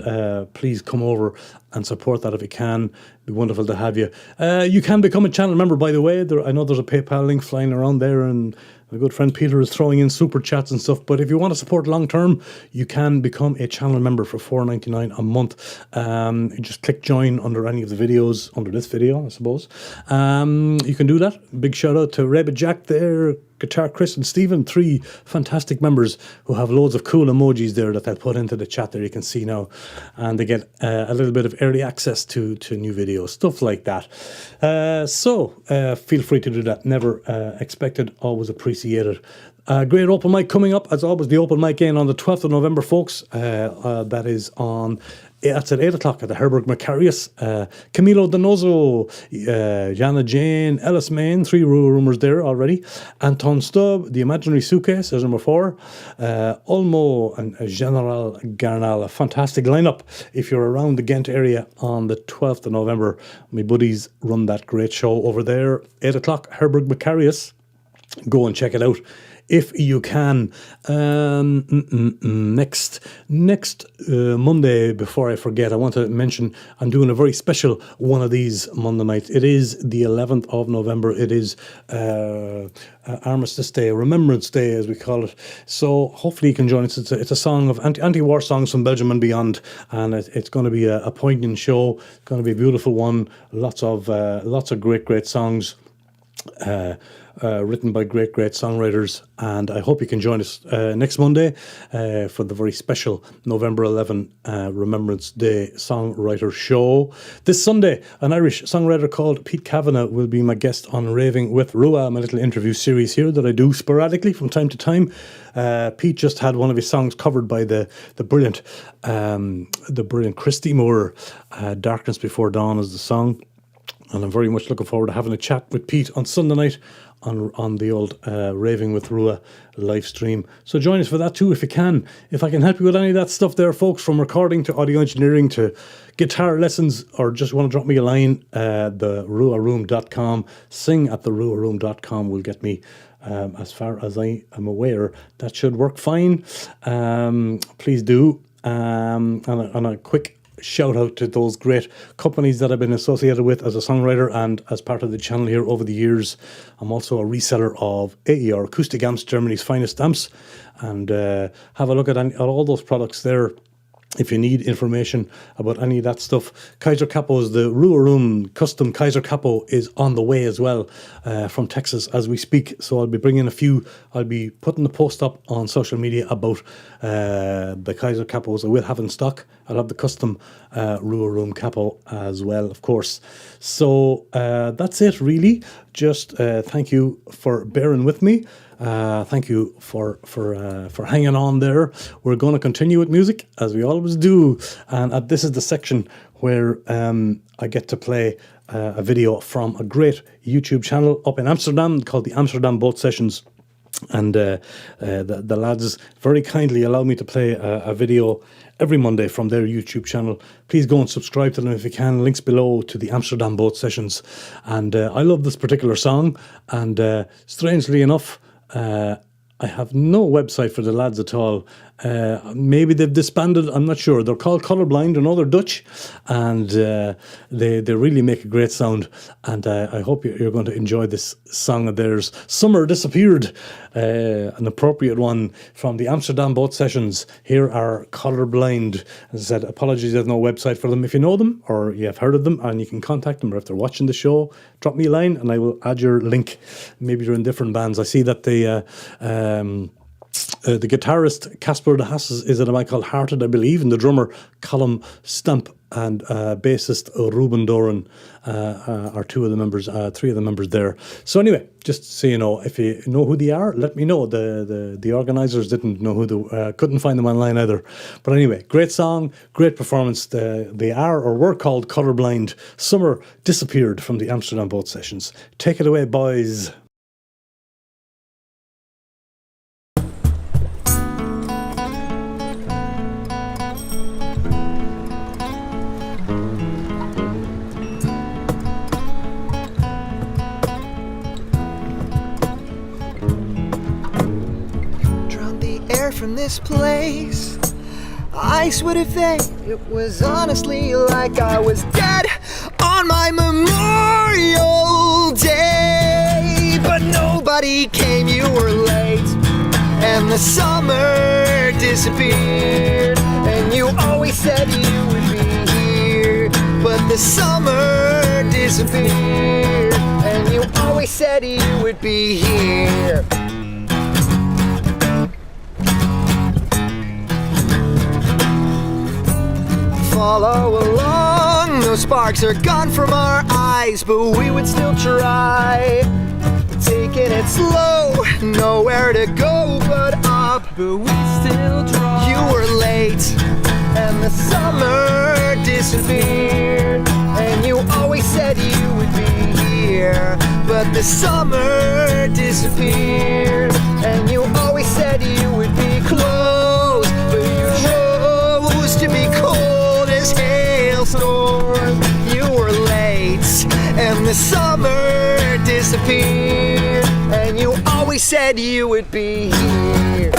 please come over and support that if you can. It'd be wonderful to have you. You can become a channel member, by the way. I know there's a PayPal link flying around there, and my good friend Peter is throwing in super chats and stuff. But if you want to support long term, you can become a channel member for $4.99 a month. You just click join under any of the videos, under this video, I suppose. You can do that. Big shout out to Rebbe Jack there, Guitar Chris and Stephen, 3 fantastic members who have loads of cool emojis there that they'll put into the chat there, you can see now. And they get a little bit of early access to new videos, stuff like that. So feel free to do that. Never expected, always appreciated. Great open mic coming up, as always, the open mic again on the 12th of November, folks. That is on... That's at 8 o'clock at the Herberg Macarius. Camilo Donoso, Jana Jane, Ellis Main, 3 Rua Roomers there already. Anton Stubb, The Imaginary Suitcase is number 4. Olmo and General Garnal, a fantastic lineup. If you're around the Ghent area on the 12th of November, my buddies run that great show over there. 8 o'clock, Herberg Macarius. Go and check it out if you can. Next Monday, before I forget, I want to mention I'm doing a very special one of these Monday nights. It is the 11th of November. It is Armistice Day, Remembrance Day as we call it. So hopefully you can join us. It's a song of anti-war songs from Belgium and beyond, and it's going to be a poignant show. It's going to be a beautiful one. Lots of great songs. Written by great songwriters, and I hope you can join us next Monday for the very special November 11 Remembrance Day Songwriter Show. This Sunday, an Irish songwriter called Pete Kavanagh will be my guest on Raving with Rua, my little interview series here that I do sporadically from time to time. Pete just had one of his songs covered by the brilliant Christy Moore. Darkness Before Dawn is the song. And I'm very much looking forward to having a chat with Pete on Sunday night on the old Raving with Rua live stream. So join us for that too if you can. If I can help you with any of that stuff there, folks, from recording to audio engineering to guitar lessons, or just want to drop me a line, the ruaroom.com, sing@theruaroom.com will get me. As far as I am aware, that should work fine. Please do. And a quick shout out to those great companies that I've been associated with as a songwriter and as part of the channel here over the years. I'm also a reseller of AER Acoustic Amps, Germany's finest amps, and have a look at all those products there. If you need information about any of that stuff, Kaiser Capo's, the Rua Room custom Kaiser Capo is on the way as well from Texas as we speak. So I'll be bringing I'll be putting the post up on social media about the Kaiser Capos I will have in stock. I'll have the custom Rua Room Capo as well, of course. So that's it really. Just thank you for bearing with me. Thank you for hanging on there. We're going to continue with music as we always do, and this is the section where I get to play a video from a great YouTube channel up in Amsterdam called the Amsterdam Boat Sessions, and the lads very kindly allow me to play a video every Monday from their YouTube channel. Please go and subscribe to them if you can. Links below to the Amsterdam Boat Sessions, and I love this particular song, and strangely enough, I have no website for the lads at all. Maybe they've disbanded, I'm not sure. They're called Colourblind, I know they're Dutch, and they really make a great sound. And I hope you're going to enjoy this song of theirs. Summer Disappeared, an appropriate one from the Amsterdam boat sessions. Here are Colourblind. As I said, apologies, there's no website for them. If you know them or you have heard of them and you can contact them, or if they're watching the show, drop me a line and I will add your link. Maybe you're in different bands. I see that the guitarist Casper de Haas is in a band called Hearted, I believe, and the drummer Colm Stamp and bassist Ruben Doran are three of the members there. So anyway, just so you know, if you know who they are, let me know. The organisers didn't know who they couldn't find them online either. But anyway, great song, great performance. They are or were called Colourblind. Summer Disappeared from the Amsterdam Boat Sessions. Take it away, boys. From this place, I swear to fate, it was honestly like I was dead on my Memorial Day. But nobody came, you were late, and the summer disappeared. And you always said you would be here, but the summer disappeared. And you always said you would be here. Follow along, those sparks are gone from our eyes, but we would still try. Taking it slow, nowhere to go but up, but we still try. You were late, and the summer disappeared. And you always said you would be here, but the summer disappeared. And you always said you would be close, but you chose to be cold. Hailstorm, you were late, and the summer disappeared. And you always said you would be here.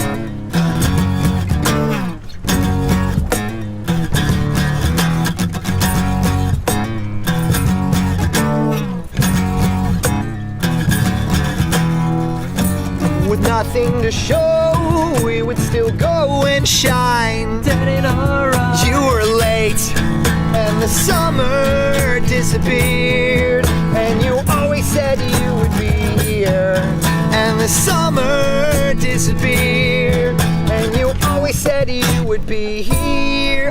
With nothing to show, we would still go and shine. Dead in our eyes. You were late, and the summer disappeared. And you always said you would be here, and the summer disappeared. And you always said you would be here.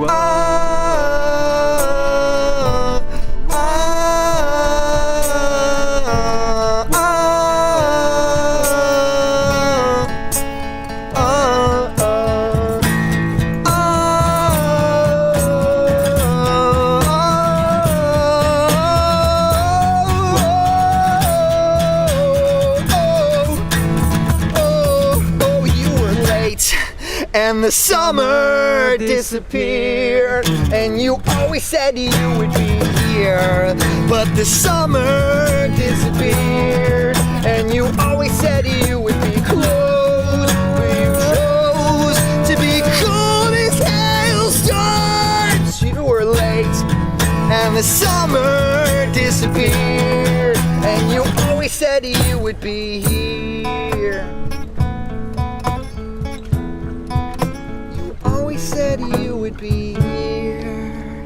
And the summer disappeared. And you always said you would be here, but the summer disappeared. And you always said you would be close, but you chose to be cold as hailstorms. You were late, and the summer disappeared. And you always said you would be here. Said you would be here.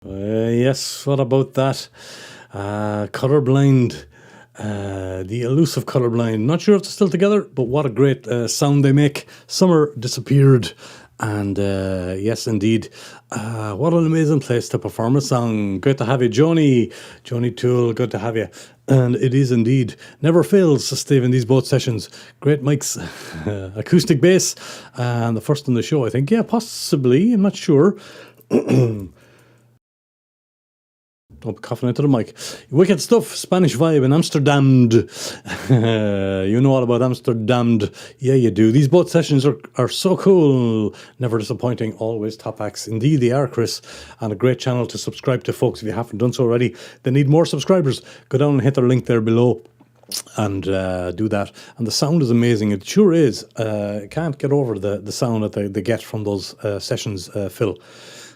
Yes, what about that? Colourblind, the elusive Colourblind. Not sure if they're still together, but what a great sound they make. Summer Disappeared. And yes, indeed, what an amazing place to perform a song. Great to have you, Joni Toole, good to have you. And it is indeed, never fails, Steve, in these boat sessions. Great mics, acoustic bass, and the first on the show, I think. Yeah, possibly, I'm not sure. Don't be coughing into the mic. Wicked stuff. Spanish vibe in Amsterdam. You know all about Amsterdam. Yeah, you do. These both sessions are so cool. Never disappointing. Always top acts. Indeed, they are, Chris. And a great channel to subscribe to, folks, if you haven't done so already. They need more subscribers. Go down and hit their link there below. And do that. And the sound is amazing. It sure is. Can't get over the sound that they get from those sessions, Phil.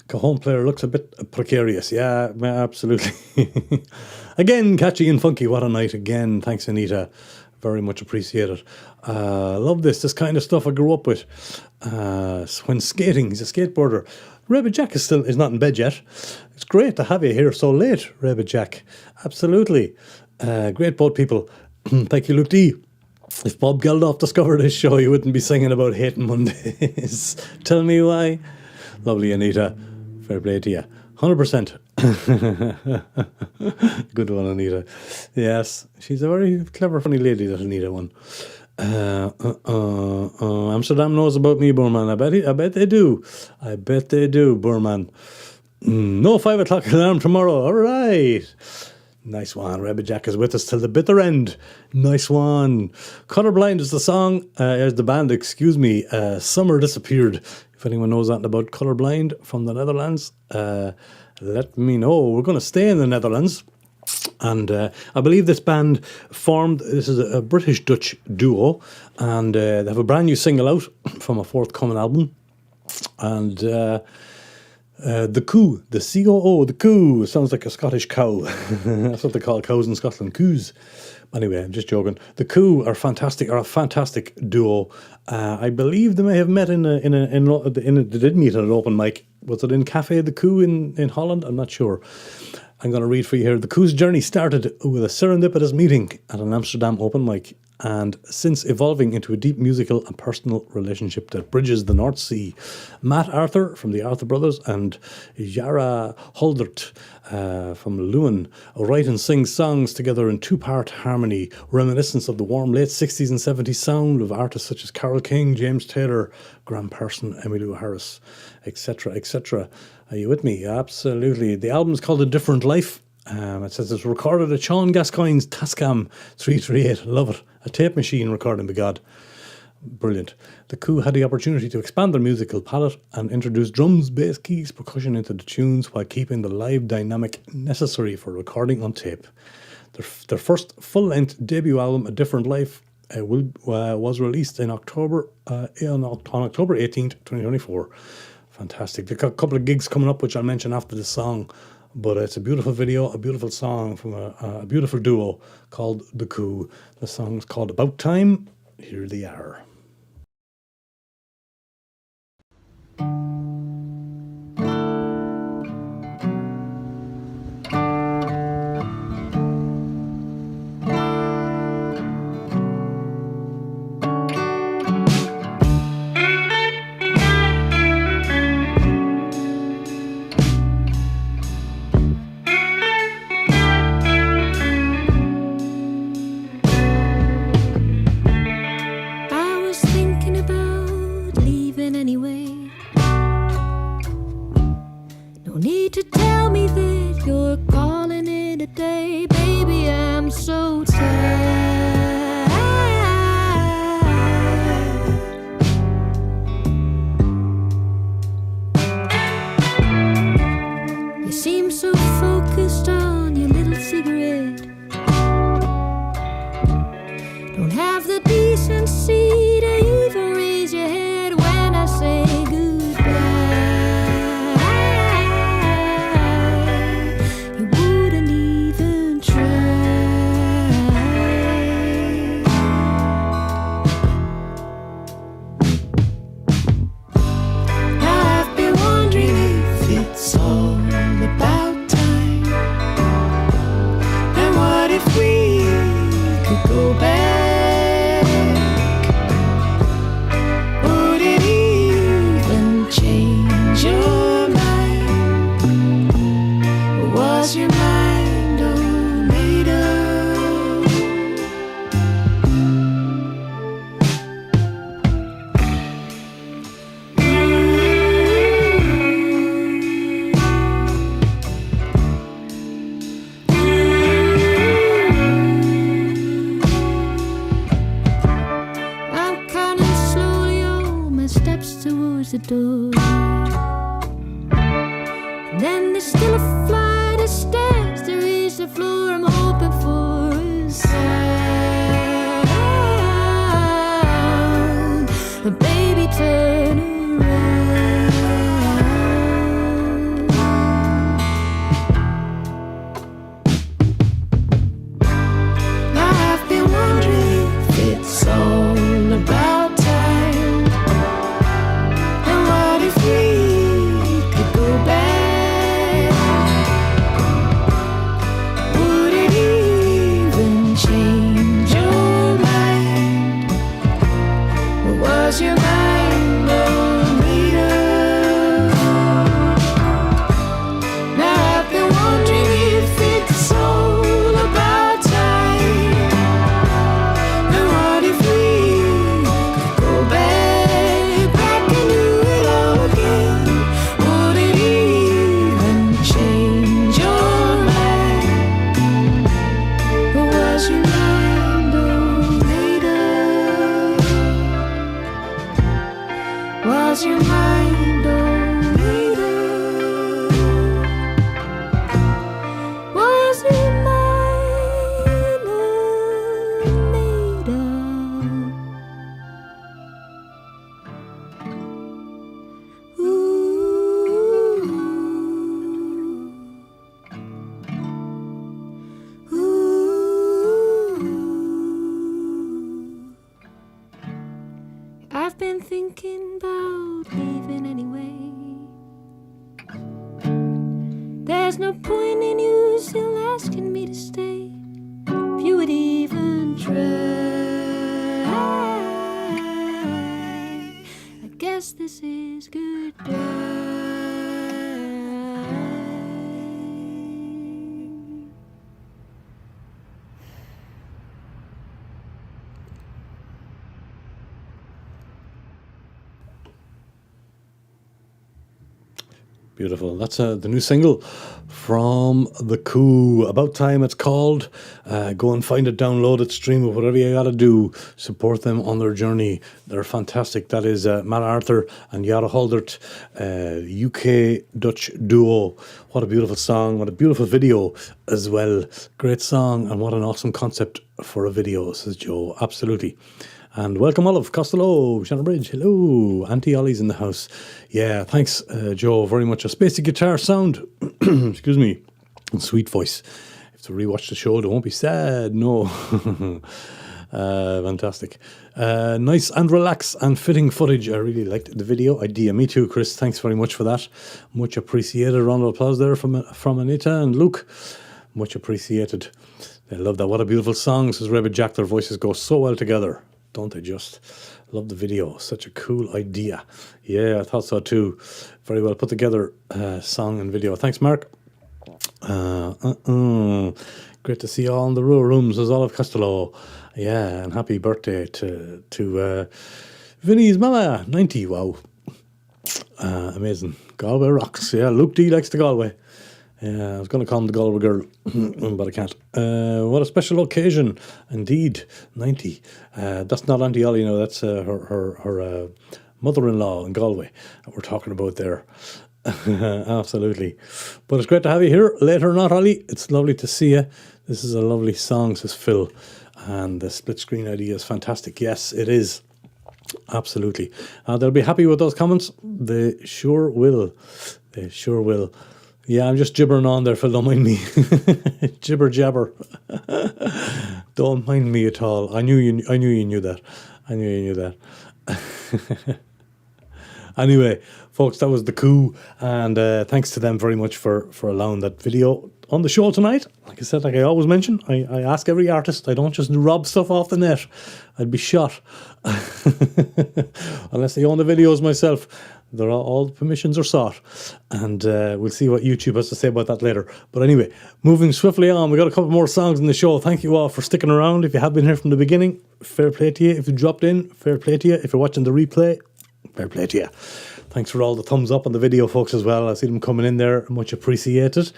Cajon player looks a bit precarious. Yeah, absolutely. Again, catchy and funky. What a night again. Thanks, Anita. Very much appreciated. Love this kind of stuff I grew up with. When skating, he's a skateboarder. Rebbe Jack is not in bed yet. It's great to have you here so late, Rebbe Jack. Absolutely. Great boat people. Thank you, Luke D. If Bob Geldof discovered his show, he wouldn't be singing about hating Mondays. Tell me why. Lovely, Anita. Fair play to you. 100%. Good one, Anita. Yes, she's a very clever, funny lady, that Anita one. Amsterdam knows about me, Burman. I bet they do. I bet they do, Burman. No 5 o'clock alarm tomorrow. All right. Nice one. Rebbe Jack is with us till the bitter end. Nice one. Colourblind is the song. Is the band, excuse me. Summer Disappeared. If anyone knows anything about Colourblind from the Netherlands, let me know. We're going to stay in the Netherlands. And I believe this band formed, this is a British-Dutch duo, and they have a brand new single out from a forthcoming album. And the Coo, the C-O-O, the Coo, sounds like a Scottish cow. That's what they call cows in Scotland, coos. Anyway, I'm just joking. The Coo are fantastic, a fantastic duo. I believe they may have met they did meet at an open mic. Was it in Café the Coo in Holland? I'm not sure. I'm going to read for you here. The Coo's journey started with a serendipitous meeting at an Amsterdam open mic, and since evolving into a deep musical and personal relationship that bridges the North Sea. Matt Arthur from the Arthur Brothers and Yara Holdert from Lewin write and sing songs together in two-part harmony, reminiscent of the warm late 60s and 70s sound of artists such as Carole King, James Taylor, Graham Person, Emmylou Harris, etc., etc. Are you with me? Absolutely. The album's called A Different Life. It says it's recorded at Sean Gascoigne's Tascam 338. Love it. A tape machine recording, by God. Brilliant. The Coo had the opportunity to expand their musical palette and introduce drums, bass, keys, percussion into the tunes while keeping the live dynamic necessary for recording on tape. Their first full-length debut album, A Different Life, was released in October on October 18th, 2024. Fantastic. They've got a couple of gigs coming up, which I'll mention after the song. But it's a beautiful video, a beautiful song from a beautiful duo called The Coo. The song's called About Time. Here they are. I was steps towards the door. And then there's still a flight of stairs to reach the floor. I'm hoping for a sound. But baby, turn around. I've been wondering if it's all about time. And what if we could go back? Would it even change your mind? Or was your mind all made up? Now I've been wondering if it's all about time. And what if we could go back and do it all again? Would it even change your mind? Or was your mind all made up? Was your mind all made up? Was your mind all made up? I've been thinking about leaving anyway. There's no point in you still asking me to stay. If you would even try, I guess this is goodbye. Beautiful. That's the new single from The Coup. About Time it's called. Go and find it, download it, stream it, whatever you gotta do. Support them on their journey. They're fantastic. That is Matt Arthur and Yara Holdert, UK Dutch duo. What a beautiful song. What a beautiful video as well. Great song, and what an awesome concept for a video, says Joe. Absolutely. And welcome Olive Costello, Shannon Bridge, hello, Auntie Ollie's in the house. Yeah, thanks Joe very much. A spacey guitar sound, excuse me, and sweet voice. If to rewatch the show, they won't be sad, no. Fantastic. Nice and relaxed and fitting footage. I really liked the video idea. Me too, Chris, thanks very much for that. Much appreciated. Round of applause there from Anita and Luke. Much appreciated. I love that. What a beautiful song, says Rebecca Jack. Their voices go so well together, don't they just? Love the video. Such a cool idea. Yeah, I thought so too. Very well put together song and video. Thanks, Mark. Great to see you all in the Rua Room, says Olive Costello. Yeah, and happy birthday to Vinny's mama, 90. Wow. Amazing. Galway rocks. Yeah, Luke D likes the Galway. Yeah, I was going to call him the Galway girl, but I can't. What a special occasion, indeed. 90. That's not Auntie Ollie, no. That's her mother-in-law in Galway that we're talking about there. Absolutely. But it's great to have you here. Later or not, Ollie, it's lovely to see you. This is a lovely song, says Phil. And the split screen idea is fantastic. Yes, it is. Absolutely. They'll be happy with those comments. They sure will. They sure will. Yeah, I'm just gibbering on there, Phil. Don't mind me. Gibber jabber. Don't mind me at all. I knew you knew that. I knew you knew that. Anyway, folks, that was The Coup, and thanks to them very much for allowing that video on the show tonight. Like I said, like I always mention, I ask every artist. I don't just rob stuff off the net. I'd be shot. Unless I own the videos myself. All the permissions are sought, and we'll see what YouTube has to say about that later. But anyway, moving swiftly on, we got a couple more songs in the show. Thank you all for sticking around. If you have been here from the beginning, fair play to you. If you dropped in, fair play to you. If you're watching the replay, fair play to you. Thanks for all the thumbs up on the video, folks, as well. I see them coming in there. Much appreciated.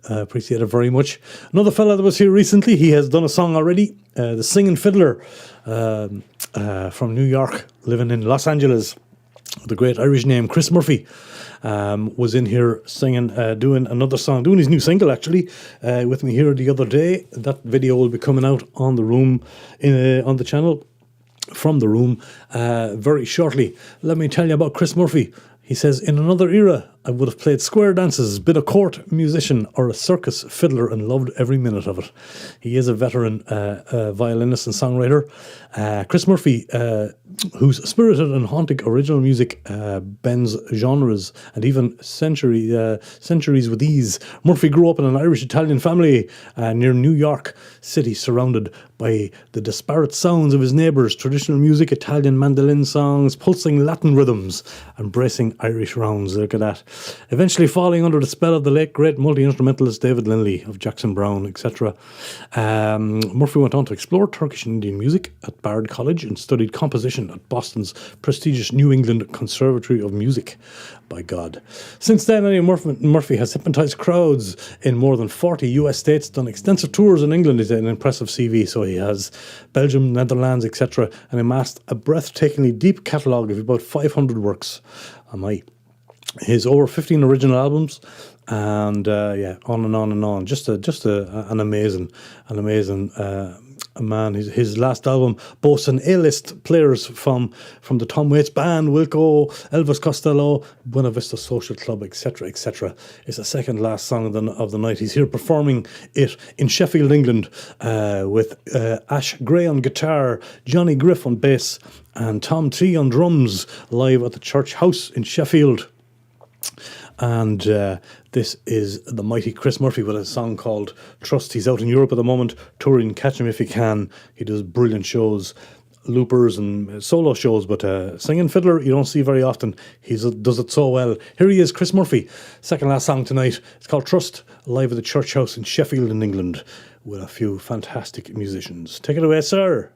Appreciate it very much. Another fella that was here recently, he has done a song already. The Singing Fiddler from New York, living in Los Angeles. the great Irish name Chris Murphy, was in here singing, doing another song, doing his new single actually, with me here the other day. That video will be coming out on the Room, on the channel, from the Room, very shortly. Let me tell you about Chris Murphy. He says, in another era, I would have played square dances, been a court musician or a circus fiddler and loved every minute of it. He is a veteran violinist and songwriter. Chris Murphy, whose spirited and haunting original music bends genres and even centuries with ease. Murphy grew up in an Irish-Italian family near New York City, surrounded by the disparate sounds of his neighbours, traditional music, Italian mandolin songs, pulsing Latin rhythms, embracing Irish rounds. Look at that. Eventually falling under the spell of the late great multi-instrumentalist David Linley of Jackson Browne, etc. Murphy went on to explore Turkish and Indian music at Bard College and studied composition at Boston's prestigious New England Conservatory of Music. By God. Since then, Murphy has hypnotised crowds in more than 40 US states, done extensive tours in England. He's an impressive CV, so he has Belgium, Netherlands, etc., and amassed a breathtakingly deep catalogue of about 500 works. His over 15 original albums, and on and on and on. Just an amazing man. His last album boasts an A-list players from the Tom Waits Band, Wilco, Elvis Costello, Buena Vista Social Club, etc., etc. It's the second last song of the night. He's here performing it in Sheffield, England, with Ash Gray on guitar, Johnny Griff on bass, and Tom T on drums, live at the Church House in Sheffield. And this is the mighty Chris Murphy with a song called Trust. He's out in Europe at the moment, touring. Catch him if you can. He does brilliant shows, loopers and solo shows, but singing fiddler you don't see very often. He does it so well. Here he is, Chris Murphy, second last song tonight. It's called Trust, live at the Church House in Sheffield in England with a few fantastic musicians. Take it away, sir.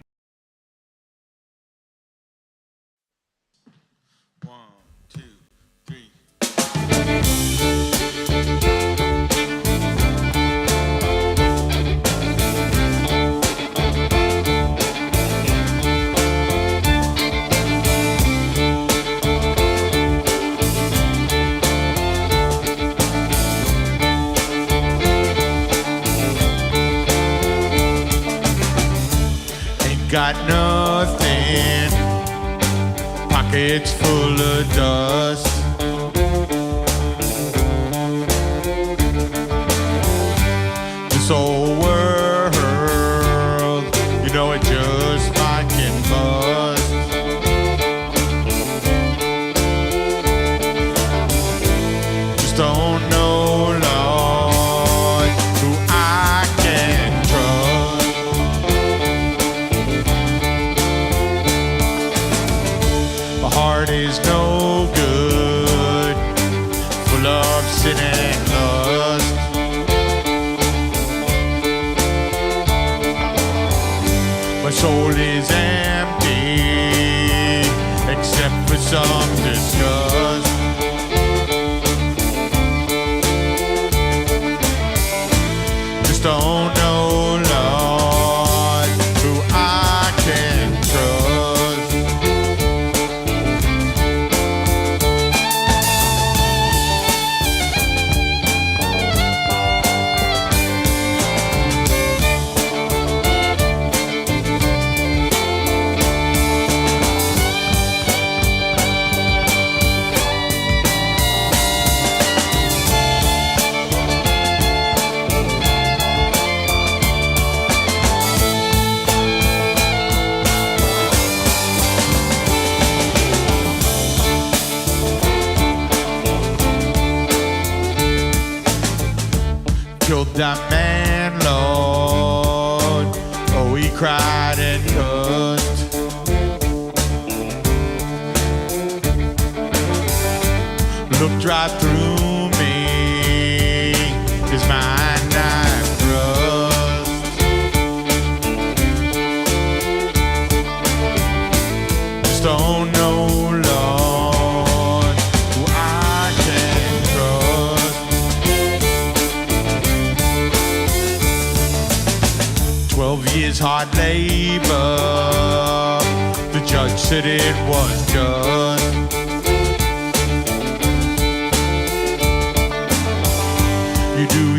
Got nothing, pockets full of dust. This old world, you know it just might can bust. Just don't know, Lord, who I can trust. Heart is no good, full of sin and lust. My soul is empty, except for some disgust. Just don't know, Lord, who I can trust. Killed that man, Lord. Oh, he cried and cussed. Looked right through me, his mind knife thrust. Just don't know, Lord, who I can trust. 12 years hard labor, the judge said it was just.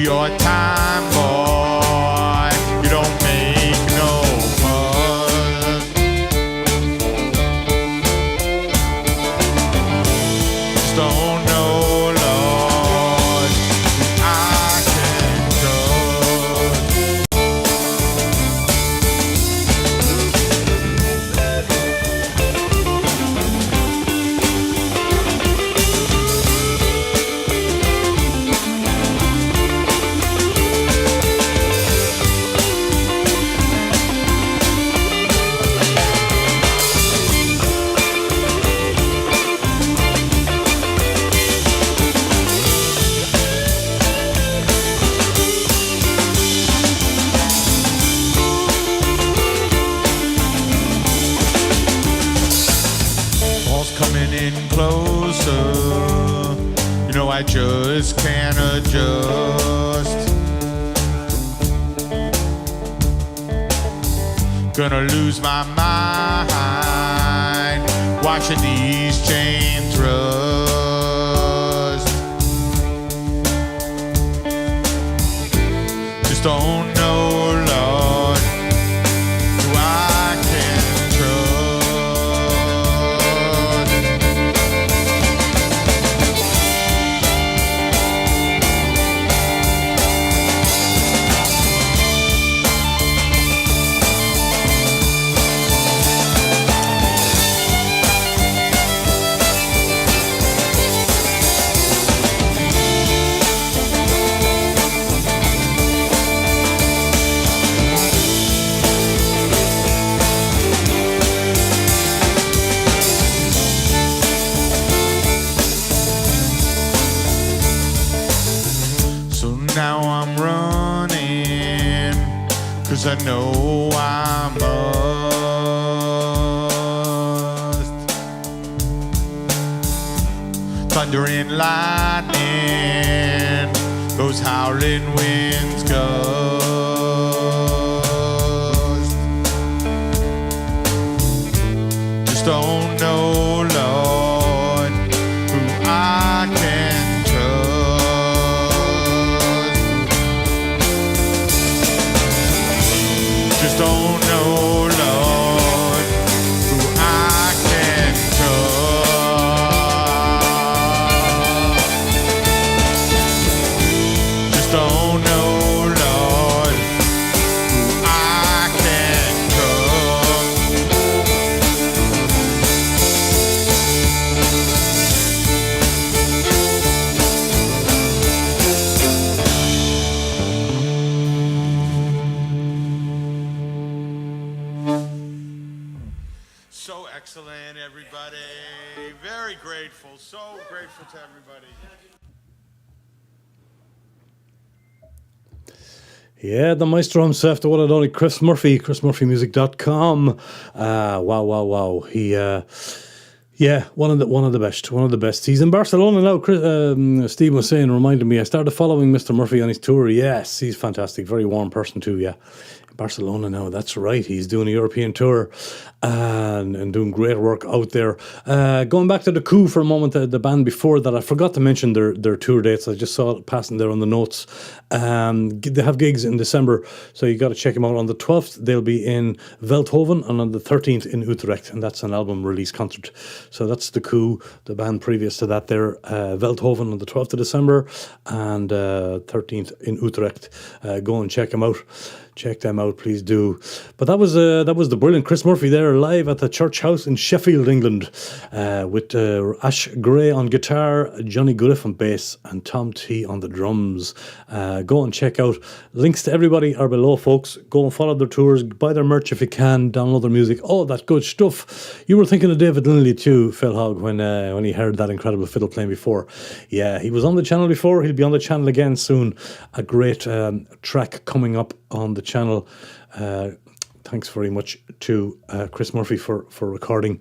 your time, boy. You don't make no fuss. Just don't know, Lord, I can trust. Fall's coming in closer. You know I just can't adjust. Gonna lose my mind watching these chains rust. Just don't know, Lord, who I can trust. So now I'm running, 'cause I know I must. Thunder and lightning, those howling winds gust. Just don't know, Lord, who I can trust. Just don't know, Lord, who I can trust. Just don't know, Lord, who I can trust. So excellent, everybody. Very grateful. So grateful to everybody. Yeah, the maestro himself, the one and only Chris Murphy, chrismurphymusic.com. Wow. He, one of the best. He's in Barcelona now. Steve was saying, reminded me, I started following Mr. Murphy on his tour. Yes, he's fantastic. Very warm person too, yeah. Barcelona now, that's right. He's doing a European tour and doing great work out there. Going back to the Coup for a moment, the band before that, I forgot to mention their tour dates. I just saw it passing there on the notes. They have gigs in December, so you got to check them out. On the 12th, they'll be in Veldhoven, and on the 13th in Utrecht, and that's an album release concert. So that's the Coup, the band previous to that there. Veldhoven on the 12th of December and 13th in Utrecht. Go and check them out. Check them out, please do. But that was the brilliant Chris Murphy there live at the Church House in Sheffield, England, with Ash Gray on guitar, Johnny Griff on bass, and Tom T on the drums. Go and check out. Links to everybody are below, folks. Go and follow their tours, buy their merch if you can, download their music, all that good stuff. You were thinking of David Lindley too, Phil Hogg, when he heard that incredible fiddle playing before. Yeah, he was on the channel before. He'll be on the channel again soon. A great track coming up on the channel. Thanks very much to Chris Murphy for recording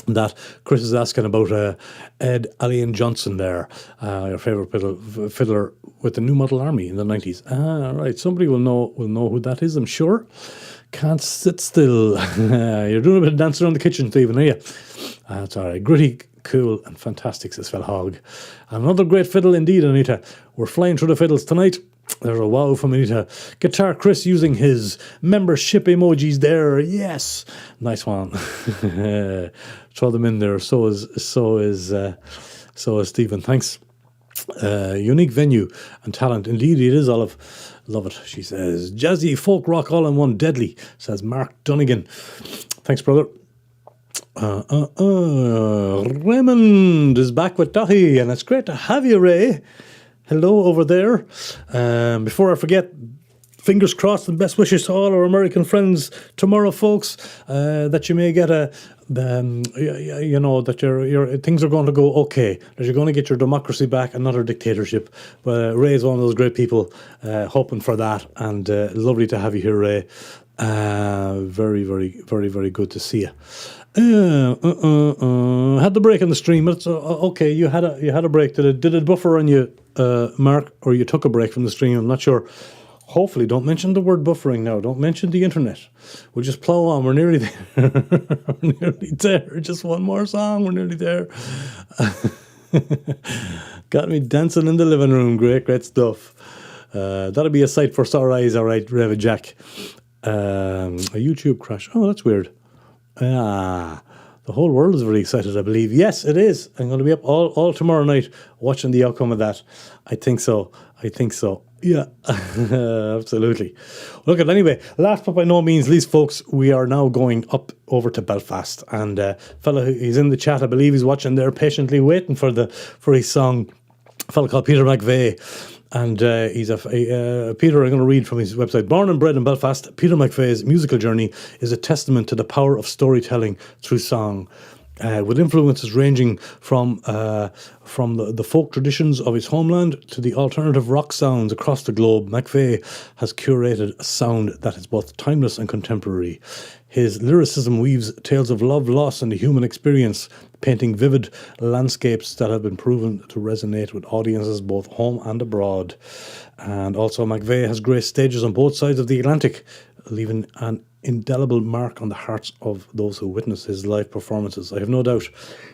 that. Chris is asking about Ed Alien Johnson there, your favourite fiddler with the New Model Army in the 90s. Right, somebody will know who that is, I'm sure. Can't sit still. You're doing a bit of dancing around the kitchen, Stephen, are you? That's all right. Gritty, cool and fantastic, says Phil Hogg. Another great fiddle indeed, Anita. We're flying through the fiddles tonight. There's a wow from Anita. Guitar Chris using his membership emojis there. Yes, nice one. Throw them in there. So is Stephen. Thanks. Unique venue and talent. Indeed, it is, Olive. Love it. She says, jazzy folk rock all in one, deadly, says Mark Dunnigan. Thanks, brother. Raymond is back with Dahi, and it's great to have you, Ray. Hello over there. Before I forget, fingers crossed and best wishes to all our American friends tomorrow, folks, that you may get that your things are going to go okay, that you're going to get your democracy back, another dictatorship. Ray is one of those great people, hoping for that, and lovely to have you here, Ray. Very, very, very, very good to see you. Had the break in the stream. It's okay. You had a break. Did it buffer on you, Mark, or you took a break from the stream? I'm not sure. Hopefully, don't mention the word buffering now. Don't mention the internet. We'll just plow on. We're nearly there. We're nearly there. Just one more song. We're nearly there. Got me dancing in the living room. Great stuff. That'll be a sight for sore eyes. All right, Rev Jack. A YouTube crash. Oh, that's weird. The whole world is very excited, I believe. Yes, it is. I'm going to be up all tomorrow night watching the outcome of that. I think so. Yeah, absolutely. Look, anyway, last but by no means least, folks, we are now going up over to Belfast. And fella, he's in the chat. I believe he's watching there, patiently waiting for his song. A fella called Peter McVeigh. And he's Peter, I'm going to read from his website. Born and bred in Belfast, Peter McVeigh's musical journey is a testament to the power of storytelling through song. With influences ranging from the folk traditions of his homeland to the alternative rock sounds across the globe, McVeigh has curated a sound that is both timeless and contemporary. His lyricism weaves tales of love, loss, and the human experience, painting vivid landscapes that have been proven to resonate with audiences both home and abroad. And also, McVeigh has graced stages on both sides of the Atlantic, leaving an indelible mark on the hearts of those who witness his live performances. I have no doubt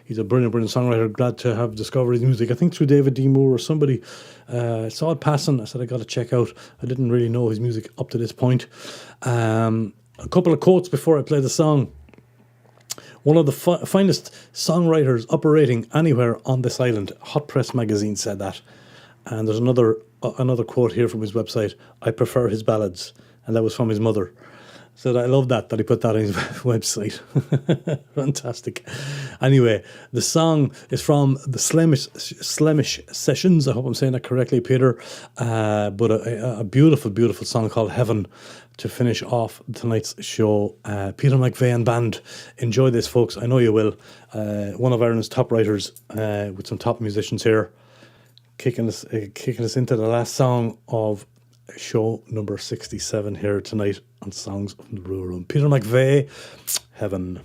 he's a brilliant songwriter. Glad to have discovered his music. I think through David D. Moore or somebody. I saw it passing. I said I got to check out. I didn't really know his music up to this point. A couple of quotes before I play the song. One of the finest songwriters operating anywhere on this island. Hot Press magazine said that. And there's another quote here from his website. I prefer his ballads. And that was from his mother. So I love that he put that on his website. Fantastic. Anyway, the song is from the Slemish Sessions. I hope I'm saying that correctly, Peter. But a beautiful, beautiful song called Heaven to finish off tonight's show. Peter McVeigh and band. Enjoy this, folks. I know you will. One of Ireland's top writers with some top musicians here. Kicking us into the last song of show number 67 here tonight on Songs from the Rua Room. Peter McVeigh, Heaven.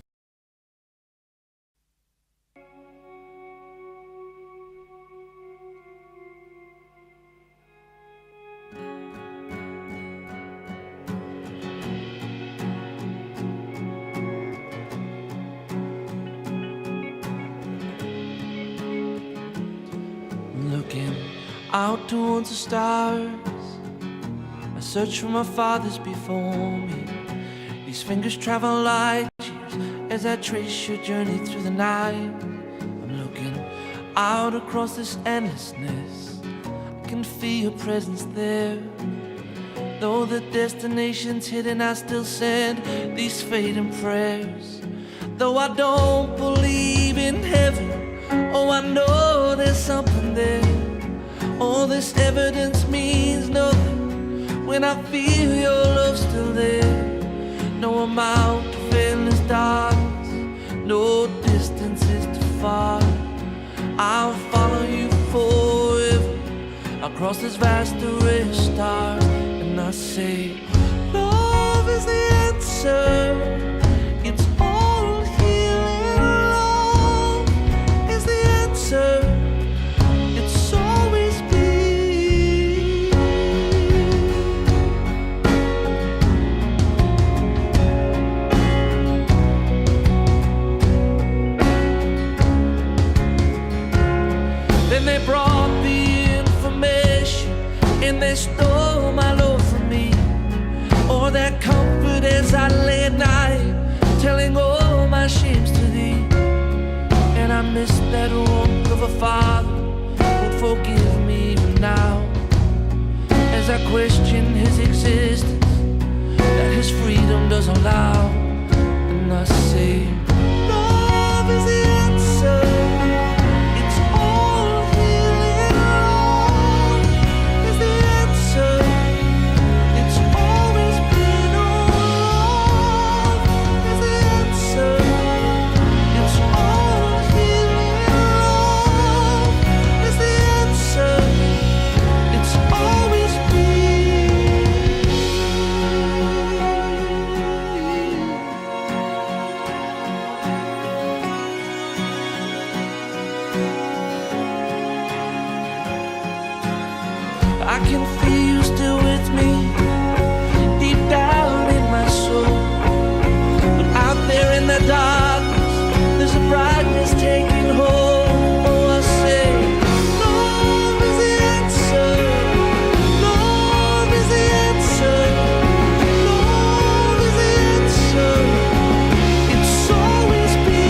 Looking out towards the stars, I search for my fathers before me. These fingers travel light years as I trace your journey through the night. I'm looking out across this endlessness. I can feel your presence there. Though the destination's hidden, I still send these fading prayers. Though I don't believe in heaven, oh, I know there's something there. All this evidence means nothing when I feel your love still there. No amount of endless darkness, no distance is too far. I'll follow you forever across this vast array of stars. And I say, love is the answer. It's all healing. Love is the answer. It's always been. Then they brought the information and they stole promise that warmth of a father would forgive me now, as I question his existence that his freedom does allow. And I say, love is the answer. It's all healing. Love is the answer. It's always been all. Love is the answer. It's all healing. Love is the answer. It's always I can feel you still with me, deep down in my soul. But out there in the darkness, there's a brightness taking hold. Oh, I say, love is the answer. Love is the answer. Love is the answer. It's always been.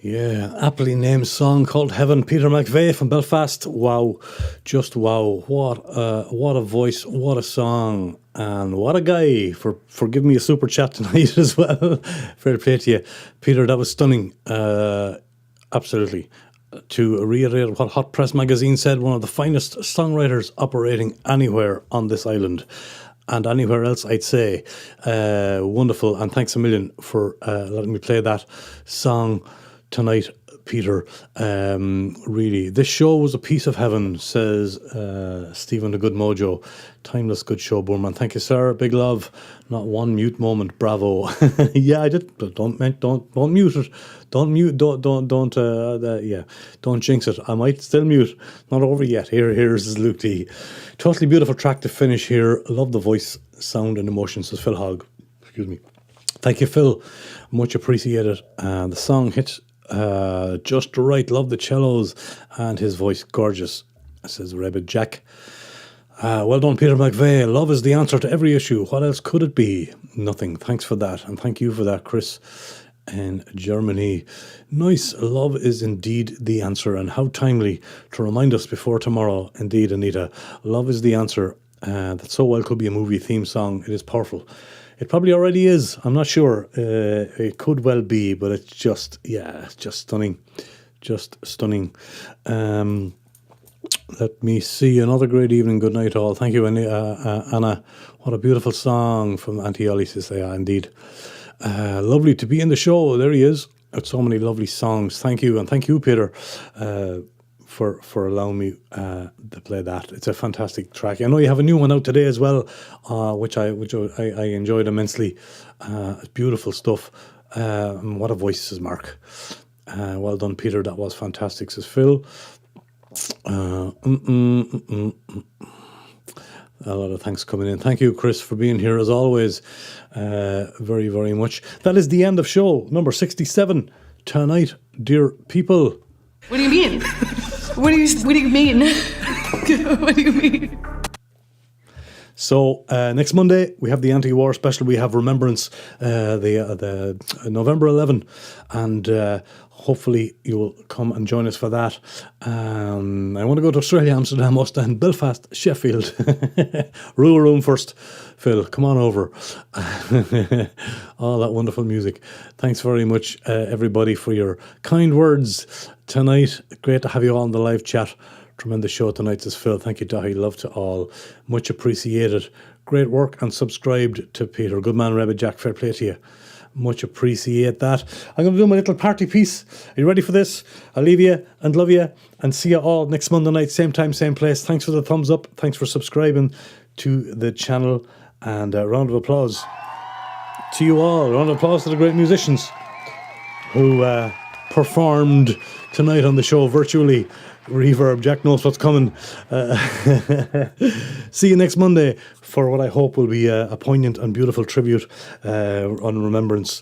Yeah, aptly named song called Heaven. Peter McVeigh from Belfast. Wow, just wow. What a voice, what a song, and what a guy for giving me a super chat tonight as well. Fair play to you, Peter. That was stunning. Absolutely. To reiterate what Hot Press magazine said, one of the finest songwriters operating anywhere on this island. And anywhere else, I'd say. Wonderful, and thanks a million for letting me play that song tonight, Peter. Really, this show was a piece of heaven, says Stephen the Good Mojo. Timeless good show, Boorman. Thank you, sir. Big love. Not one mute moment. Bravo. Yeah, I did. Don't mute it. Don't jinx it. I might still mute. Not over yet. Here's Luke D. Totally beautiful track to finish here. Love the voice, sound, and emotion, says Phil Hogg. Excuse me. Thank you, Phil. Much appreciated. And the song hits just right. Love the cellos and his voice. Gorgeous, says Rabbit Jack. Well done, Peter McVeigh. Love is the answer to every issue. What else could it be? Nothing. Thanks for that. And thank you for that, Chris in Germany. Nice. Love is indeed the answer. And how timely to remind us before tomorrow. Indeed, Anita. Love is the answer. That so well could be a movie theme song. It is powerful. It probably already is. I'm not sure. It could well be, but it's just, it's just stunning. Just stunning. Let me see. Another great evening. Good night, all. Thank you, Anna. What a beautiful song from Auntie Ollie, says they are indeed. Lovely to be in the show. There he is. So many lovely songs. Thank you. And thank you, Peter, for allowing me to play that. It's a fantastic track. I know you have a new one out today as well, which I enjoyed immensely. It's beautiful stuff. What a voice, says Mark. Well done, Peter. That was fantastic, says Phil. A lot of thanks coming in. Thank you, Chris, for being here as always. Very, very much. That is the end of show number 67 tonight, dear people. What do you mean? What do you mean? What do you mean? So next Monday we have the anti-war special. We have Remembrance, the November 11, and hopefully you will come and join us for that. I want to go to Australia, Amsterdam, Ostend, Belfast, Sheffield. Rua Room first. Phil, come on over. All that wonderful music. Thanks very much, everybody, for your kind words tonight. Great to have you all in the live chat. Tremendous show tonight, says Phil. Thank you, Dahi. Love to all. Much appreciated. Great work, and subscribed to Peter. Good man, Rebbe Jack. Fair play to you. Much appreciate that. I'm going to do my little party piece. Are you ready for this? I'll leave you and love you and see you all next Monday night, same time, same place. Thanks for the thumbs up. Thanks for subscribing to the channel. And a round of applause to you all. A round of applause to the great musicians who performed tonight on the show virtually. Reverb, Jack knows what's coming. See you next Monday for what I hope will be a poignant and beautiful tribute on Remembrance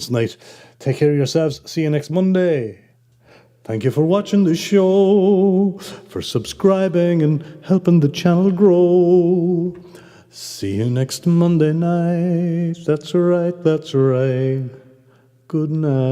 Night. Take care of yourselves. See you next Monday. Thank you for watching the show, for subscribing and helping the channel grow. See you next Monday night. That's right, that's right. Good night.